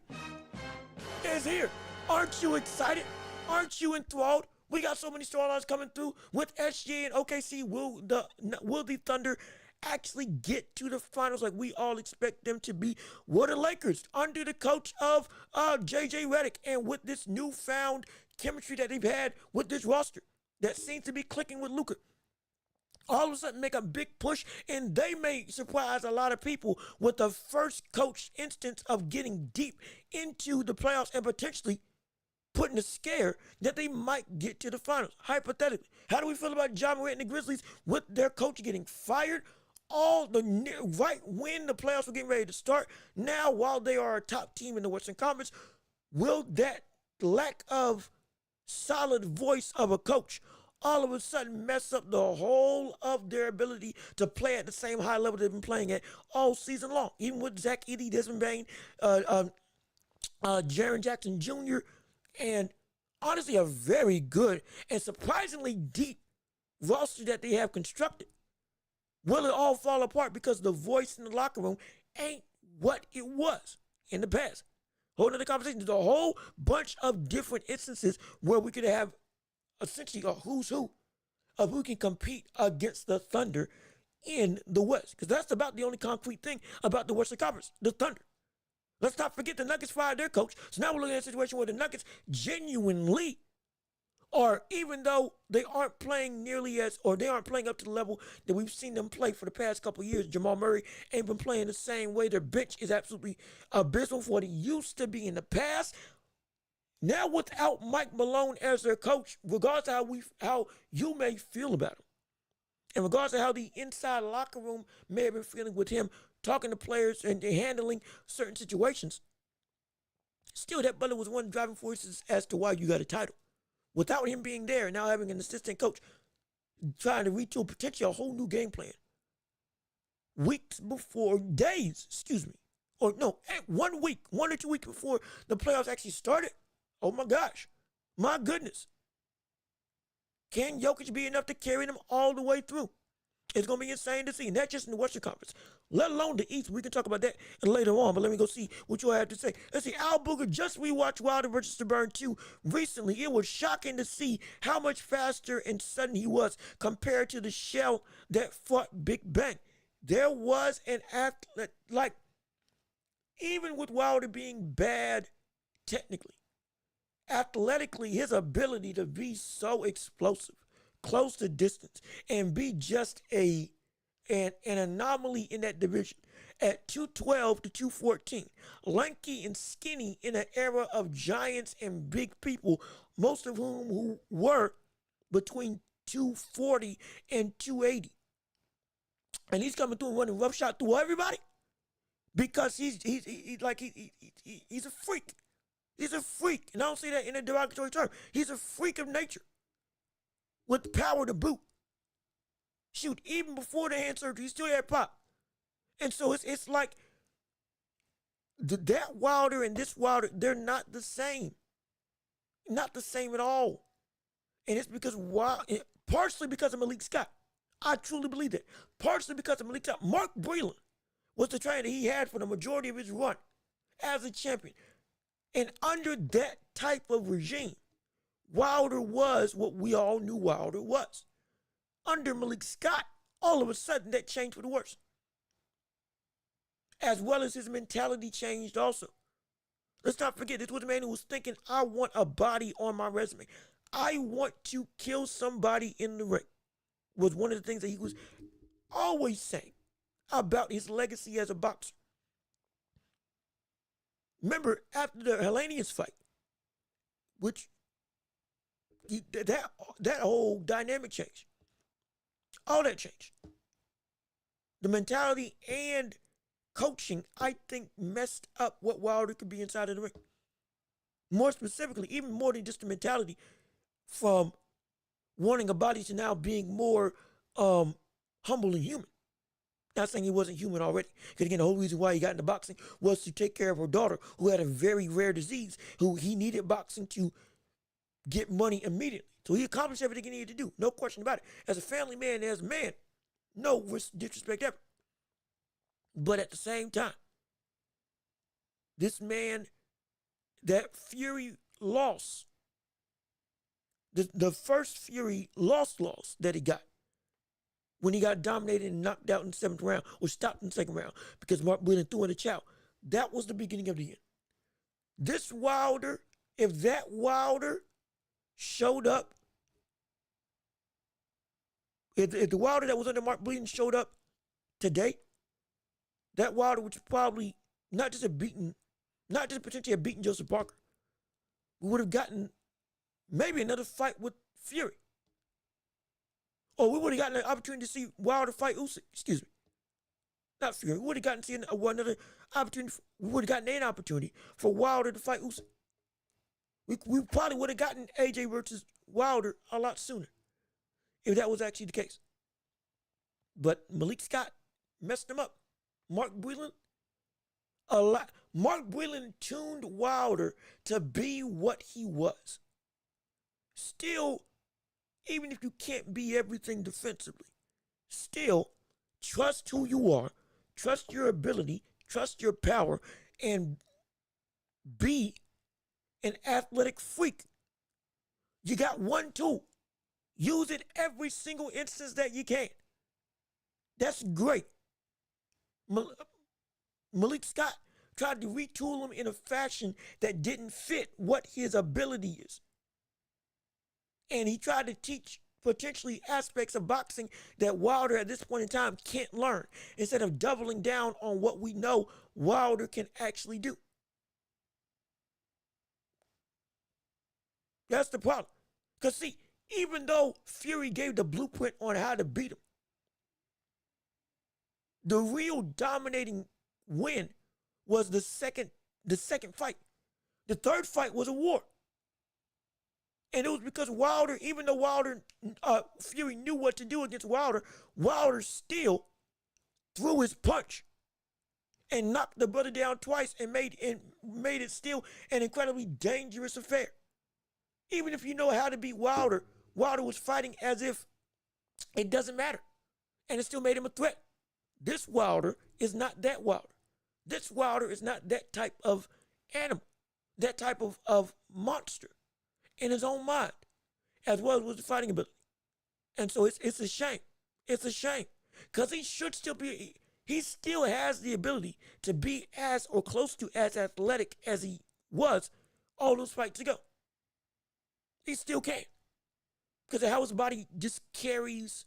is here. Aren't you excited? Aren't you enthralled? We got so many storylines coming through with SGA and OKC. Will the Thunder actually get to the finals like we all expect them to be? Will the Lakers, under the coach of JJ Redick, and with this newfound chemistry that they've had with this roster that seems to be clicking with Luka, all of a sudden make a big push, and they may surprise a lot of people with the first coach instance of getting deep into the playoffs and potentially putting a scare that they might get to the finals, hypothetically. How do we feel about Ja Morant and the Grizzlies with their coach getting fired right when the playoffs were getting ready to start? Now, while they are a top team in the Western Conference, will that lack of solid voice of a coach all of a sudden mess up the whole of their ability to play at the same high level they've been playing at all season long? Even with Zach Edey, Desmond Bane, Jaron Jackson Jr., and honestly, a very good and surprisingly deep roster that they have constructed. Will it all fall apart because the voice in the locker room ain't what it was in the past? Whole other conversation. There's a whole bunch of different instances where we could have essentially a who's who of who can compete against the Thunder in the West. Because that's about the only concrete thing about the Western Conference, the Thunder. Let's not forget the Nuggets fired their coach. So now we're looking at a situation where the Nuggets genuinely are, even though they aren't playing nearly as, or they aren't playing up to the level that we've seen them play for the past couple of years. Jamal Murray ain't been playing the same way. Their bench is absolutely abysmal for what it used to be in the past. Now without Mike Malone as their coach, regardless of how you may feel about him, and regardless of how the inside locker room may have been feeling with him, talking to players and handling certain situations, still that Butler was one of the driving forces as to why you got a title. Without him being there and now having an assistant coach trying to retool potentially a whole new game plan. Days, or no, 1 week, 1 or 2 weeks before the playoffs actually started. Oh my gosh, my goodness. Can Jokic be enough to carry them all the way through? It's going to be insane to see. Not just in the Western Conference, let alone the East. We can talk about that later on, but let me go see what you all have to say. Let's see. Al Booger just rewatched Wilder vs. Burn 2 recently. It was shocking to see how much faster and sudden he was compared to the shell that fought Big Bang. There was an athlete, like, even with Wilder being bad technically, athletically, his ability to be so explosive, close to distance, and be just an anomaly in that division at 212 to 214, lanky and skinny in an era of giants and big people, most of whom who were between 240 and 280. And he's coming through and running roughshod through everybody. because he's a freak. He's a freak, and I don't say that in a derogatory term. He's a freak of nature with power to boot. Shoot, even before the hand surgery, he still had pop. And so it's like that Wilder and this Wilder, they're not the same. Not the same at all. And it's because partially because of Malik Scott. I truly believe that. Partially because of Malik Scott. Mark Breland was the trainer he had for the majority of his run as a champion. And under that type of regime, Wilder was what we all knew Wilder was. Under Malik Scott, all of a sudden that changed for the worse. As well as his mentality changed also. Let's not forget, this was a man who was thinking, I want a body on my resume. I want to kill somebody in the ring. Was one of the things that he was always saying about his legacy as a boxer. Remember, after the Hellenius fight, which that whole dynamic changed. All that changed. The mentality and coaching, I think, messed up what Wilder could be inside of the ring. More specifically, even more than just the mentality, from wanting a body to now being more humble and human. Not saying he wasn't human already. Because again, the whole reason why he got into boxing was to take care of her daughter, who had a very rare disease, who he needed boxing to get money immediately. So he accomplished everything he needed to do. No question about it. As a family man, as a man, no disrespect ever. But at the same time, this man, that Fury loss, the first Fury loss that he got, when he got dominated and knocked out in the 7th round, or stopped in the 2nd round, because Mark Breland threw in a chow, that was the beginning of the end. This Wilder, if that Wilder showed up, if the Wilder that was under Mark Breland showed up today, that Wilder would probably not just potentially have beaten Joseph Parker, we would have gotten maybe another fight with Fury. Or we would have gotten an opportunity to see Wilder fight Usyk. Excuse me. Not Fury. We would have gotten to see another opportunity. We would have gotten an opportunity for Wilder to fight Usyk. We probably would have gotten AJ versus Wilder a lot sooner if that was actually the case. But Malik Scott messed him up. Mark Breland tuned Wilder to be what he was. Still, even if you can't be everything defensively, still trust who you are, trust your ability, trust your power, and be an athletic freak. You got one tool. Use it every single instance that you can. That's great. Malik Scott tried to retool him in a fashion that didn't fit what his ability is. And he tried to teach potentially aspects of boxing that Wilder at this point in time can't learn, instead of doubling down on what we know Wilder can actually do. That's the problem. Because see, even though Fury gave the blueprint on how to beat him, the real dominating win was the second fight. The third fight was a war. And it was because Wilder, even though Fury knew what to do against Wilder, Wilder still threw his punch and knocked the brother down twice and made it still an incredibly dangerous affair. Even if you know how to beat Wilder, Wilder was fighting as if it doesn't matter. And it still made him a threat. This Wilder is not that Wilder. This Wilder is not that type of animal, that type of monster in his own mind, as well as with the fighting ability. And so it's a shame. It's a shame. Because he still has the ability to be as or close to as athletic as he was all those fights ago. He still can. Because of how his body just carries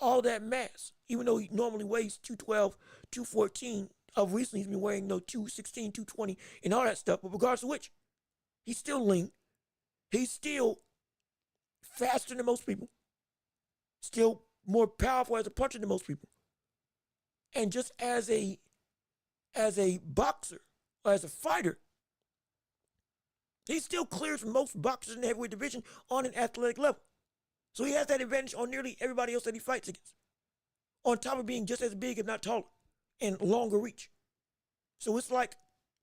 all that mass. Even though he normally weighs 212, 214. Of recently, he's been weighing 216, 220, and all that stuff. But regardless of which, he's still lean. He's still faster than most people. Still more powerful as a puncher than most people. And just as a as a boxer or as a fighter, he still clears most boxers in the heavyweight division on an athletic level. So he has that advantage on nearly everybody else that he fights against, on top of being just as big, if not taller, and longer reach. So it's like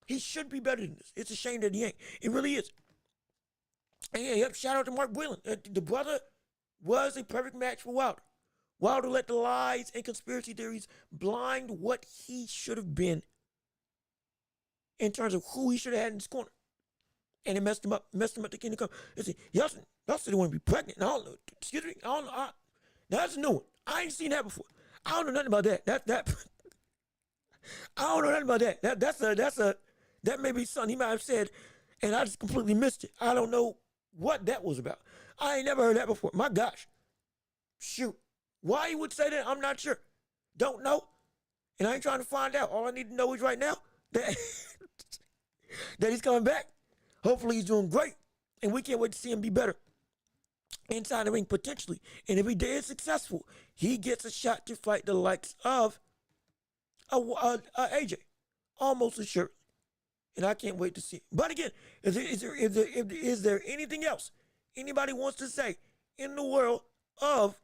he should be better than this. It's a shame that he ain't. It really is. And yeah, yep, shout out to Mark Whelan. The brother was a perfect match for Wilder. Wilder let the lies and conspiracy theories blind what he should have been in terms of who he should have had in his corner. And it messed him up to Kingdom Come. Y'all said he want to be pregnant. I don't know. Excuse me. I don't know. That's a new one. I ain't seen that before. I don't know nothing about that. I don't know nothing about that. That may be something he might have said, and I just completely missed it. I don't know what that was about. I ain't never heard that before. My gosh. Shoot. Why he would say that, I'm not sure. Don't know. And I ain't trying to find out. All I need to know is right now that, that he's coming back. Hopefully he's doing great. And we can't wait to see him be better inside the ring potentially. And if he is successful, he gets a shot to fight the likes of AJ. Almost assuredly. And I can't wait to see it. But again, is there anything else anybody wants to say in the world of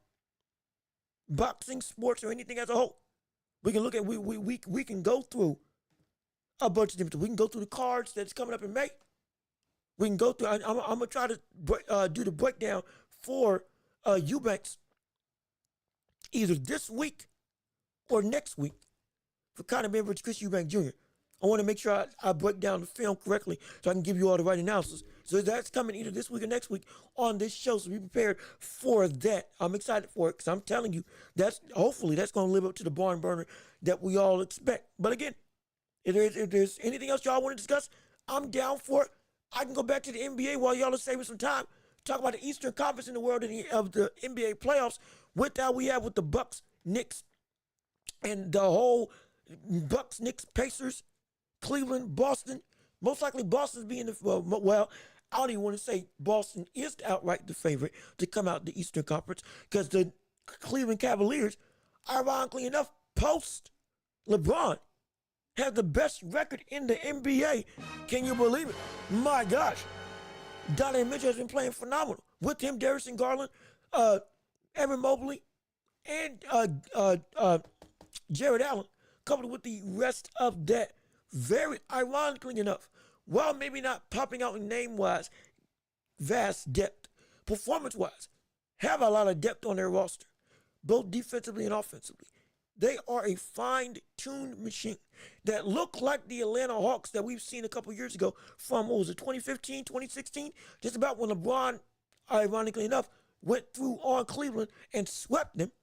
boxing, sports, or anything as a whole? We can look at, we can go through a bunch of different, we can go through the cards that's coming up in May. We can go through, I'm going to try to do the breakdown for Eubanks either this week or next week for Conor Benford's Chris Eubanks Jr. I want to make sure I break down the film correctly so I can give you all the right analysis. So that's coming either this week or next week on this show, so be prepared for that. I'm excited for it because I'm telling you, hopefully that's going to live up to the barn burner that we all expect. But again, if there's anything else y'all want to discuss, I'm down for it. I can go back to the NBA while y'all are saving some time. Talk about the Eastern Conference in the world of the NBA playoffs with how we have with the Bucks, Knicks, and the whole Bucks, Knicks, Pacers, Cleveland, Boston. Most likely Boston's being well, I don't even want to say Boston is outright the favorite to come out the Eastern Conference because the Cleveland Cavaliers, ironically enough, post LeBron, have the best record in the NBA. Can you believe it? My gosh. Donovan Mitchell has been playing phenomenal. With him, Darius Garland, Evan Mobley, and Jared Allen, coupled with the rest of that. Very ironically enough, while maybe not popping out in name-wise, vast depth, performance-wise, have a lot of depth on their roster, both defensively and offensively. They are a fine-tuned machine that look like the Atlanta Hawks that we've seen a couple years ago from, 2015, 2016, just about when LeBron, ironically enough, went through on Cleveland and swept them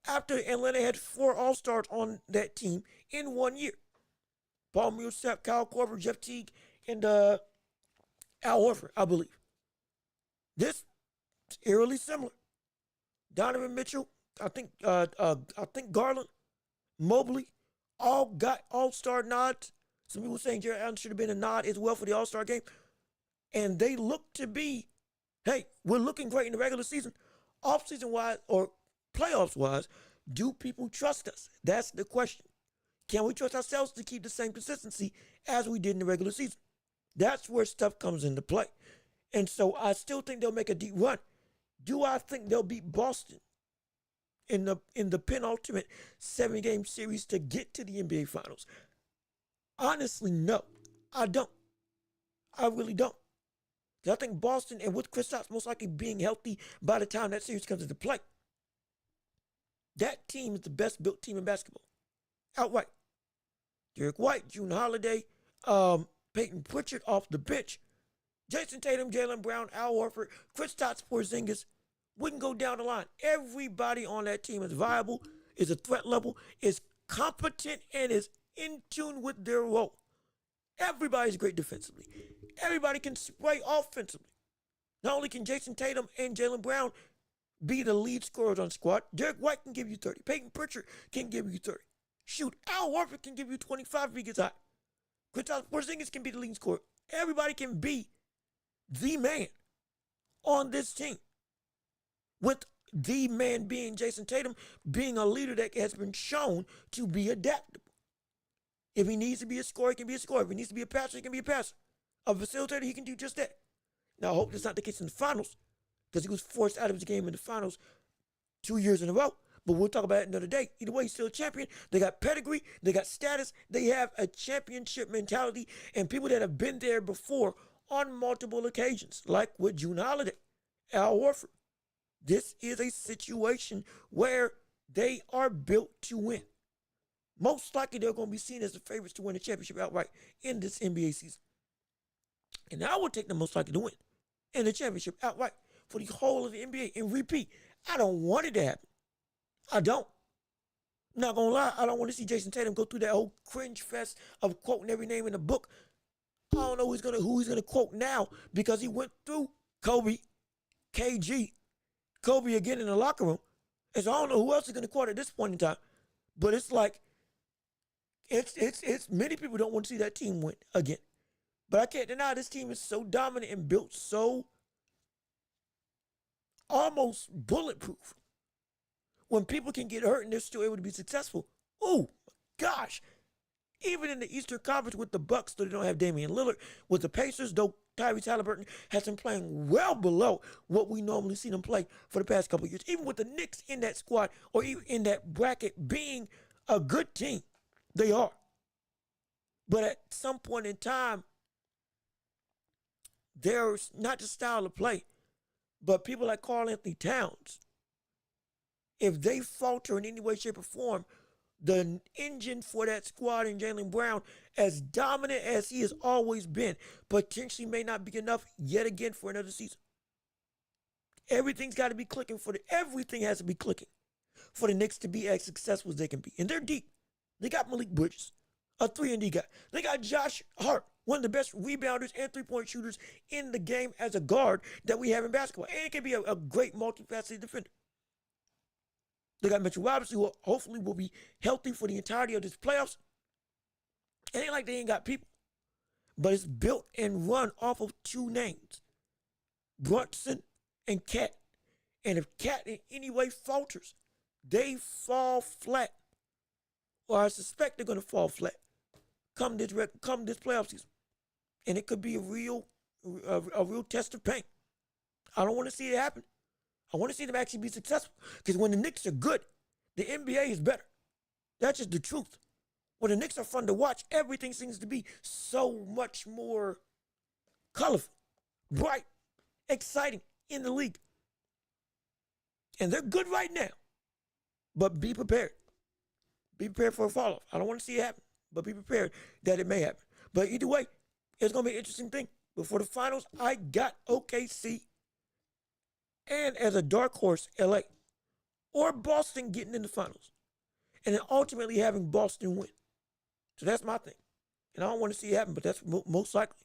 after Atlanta had 4 All-Stars on that team in 1 year. Paul Millsap, Kyle Korver, Jeff Teague, and Al Horford, I believe. This is eerily similar. Donovan Mitchell, I think Garland, Mobley, all got All-Star nods. Some people saying Jared Allen should have been a nod as well for the All-Star game. And they look to be, hey, we're looking great in the regular season. Off-season-wise or playoffs-wise, do people trust us? That's the question. Can we trust ourselves to keep the same consistency as we did in the regular season? That's where stuff comes into play. And so I still think they'll make a deep run. Do I think they'll beat Boston in the penultimate 7-game series to get to the NBA Finals? Honestly, no. I don't. I really don't. Because I think Boston, and with Kristaps most likely being healthy by the time that series comes into play, that team is the best built team in basketball. Outright. Derek White, June Holiday, Peyton Pritchard off the bench, Jason Tatum, Jaylen Brown, Al Horford, Kristaps Porzingis. We can go down the line. Everybody on that team is viable, is a threat level, is competent, and is in tune with their role. Everybody's great defensively. Everybody can spray offensively. Not only can Jason Tatum and Jaylen Brown be the lead scorers on the squad, Derek White can give you 30. Peyton Pritchard can give you 30. Shoot, Al Horford can give you 25 if he gets hot. Kristaps Porzingis can be the leading scorer. Everybody can be the man on this team. With the man being Jason Tatum, being a leader that has been shown to be adaptable. If he needs to be a scorer, he can be a scorer. If he needs to be a passer, he can be a passer. A facilitator, he can do just that. Now, I hope that's not the case in the finals, because he was forced out of his game in the finals 2 years in a row. But we'll talk about it another day. Either way, he's still a champion. They got pedigree. They got status. They have a championship mentality and people that have been there before on multiple occasions, like with June Holiday, Al Horford. This is a situation where they are built to win. Most likely, they're going to be seen as the favorites to win the championship outright in this NBA season. And I would take them most likely to win in the championship outright for the whole of the NBA. And repeat, I don't want it to happen. I don't. I'm not going to lie, I don't want to see Jason Tatum go through that whole cringe fest of quoting every name in the book. I don't know who he's gonna quote now, because he went through Kobe, KG, Kobe again in the locker room. And so I don't know who else is gonna quote at this point in time. But it's like, it's many people don't want to see that team win again. But I can't deny this team is so dominant and built so almost bulletproof. When people can get hurt and they're still able to be successful. Oh my gosh. Even in the Eastern Conference with the Bucks, though they don't have Damian Lillard, with the Pacers, though Tyrese Halliburton has been playing well below what we normally see them play for the past couple of years. Even with the Knicks in that squad or even in that bracket being a good team, they are. But at some point in time, there's not just style of play, but people like Karl Anthony Towns, if they falter in any way, shape, or form, the engine for that squad in Jaylen Brown, as dominant as he has always been, potentially may not be enough yet again for another season. Everything's got to be clicking everything has to be clicking for the Knicks to be as successful as they can be. And they're deep. They got Malik Bridges, a 3-and-D guy. They got Josh Hart, one of the best rebounders and three-point shooters in the game as a guard that we have in basketball. And it can be a great multifaceted defender. They got Mitchell Robinson, who hopefully will be healthy for the entirety of this playoffs. It ain't like they ain't got people. But it's built and run off of two names, Brunson and Cat. And if Cat in any way falters, they fall flat. Or I suspect they're going to fall flat come this playoff season. And it could be a real test of pain. I don't want to see it happen. I want to see them actually be successful. Because when the Knicks are good, the NBA is better. That's just the truth. When the Knicks are fun to watch, everything seems to be so much more colorful, bright, exciting in the league. And they're good right now. But be prepared. Be prepared for a fall off. I don't want to see it happen, but be prepared that it may happen. But either way, it's going to be an interesting thing. Before the finals, I got OKC and as a dark horse, LA or Boston getting in the finals. And then ultimately having Boston win. So that's my thing. And I don't want to see it happen, but that's most likely.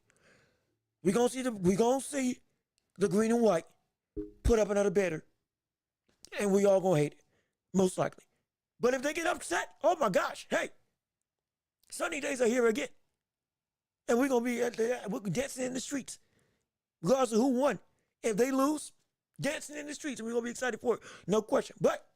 We're gonna see the green and white put up another banner. And we all gonna hate it. Most likely. But if they get upset, oh my gosh, hey, sunny days are here again. And we're gonna be we're dancing in the streets. Regardless of who won. If they lose, dancing in the streets, and we're gonna be excited for it. No question. But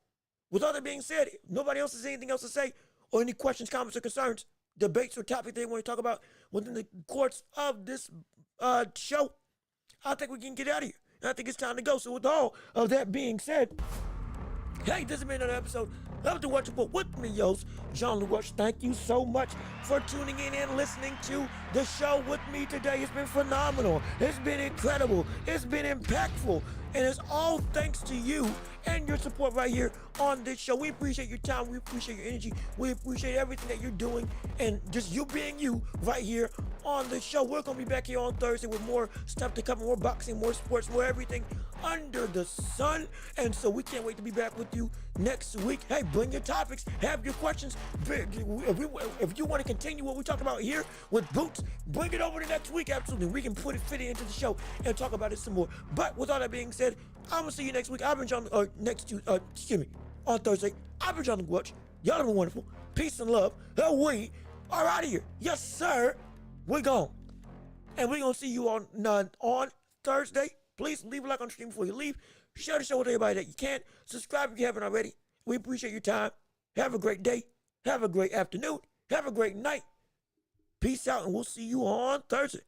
with all that being said, if nobody else has anything else to say, or any questions, comments, or concerns, debates, or topics they want to talk about within the course of this show, I think we can get out of here. And I think it's time to go. So with all of that being said, hey, this has been another episode of The Welch Report with me, your host, Jaron. Thank you so much for tuning in and listening to the show with me today. It's been phenomenal. It's been incredible. It's been impactful. And it's all thanks to you and your support right here on this show. We appreciate your time. We appreciate your energy. We appreciate everything that you're doing and just you being you right here on the show. We're going to be back here on Thursday with more stuff to cover, more boxing, more sports, more everything under the sun. And so we can't wait to be back with you next week. Hey, bring your topics, have your questions. If you want to continue what we talk about here with Boots, bring it over to next week. Absolutely. We can fit it into the show and talk about it some more. But with all that being said, I'm going to see you next week. I've been John, on Thursday. I've been John Welch. Y'all have been wonderful. Peace and love. We are out of here. Yes, sir. We're gone. And we're going to see you on Thursday. Please leave a like on the stream before you leave. Share the show with everybody that you can. Subscribe if you haven't already. We appreciate your time. Have a great day. Have a great afternoon. Have a great night. Peace out, and we'll see you on Thursday.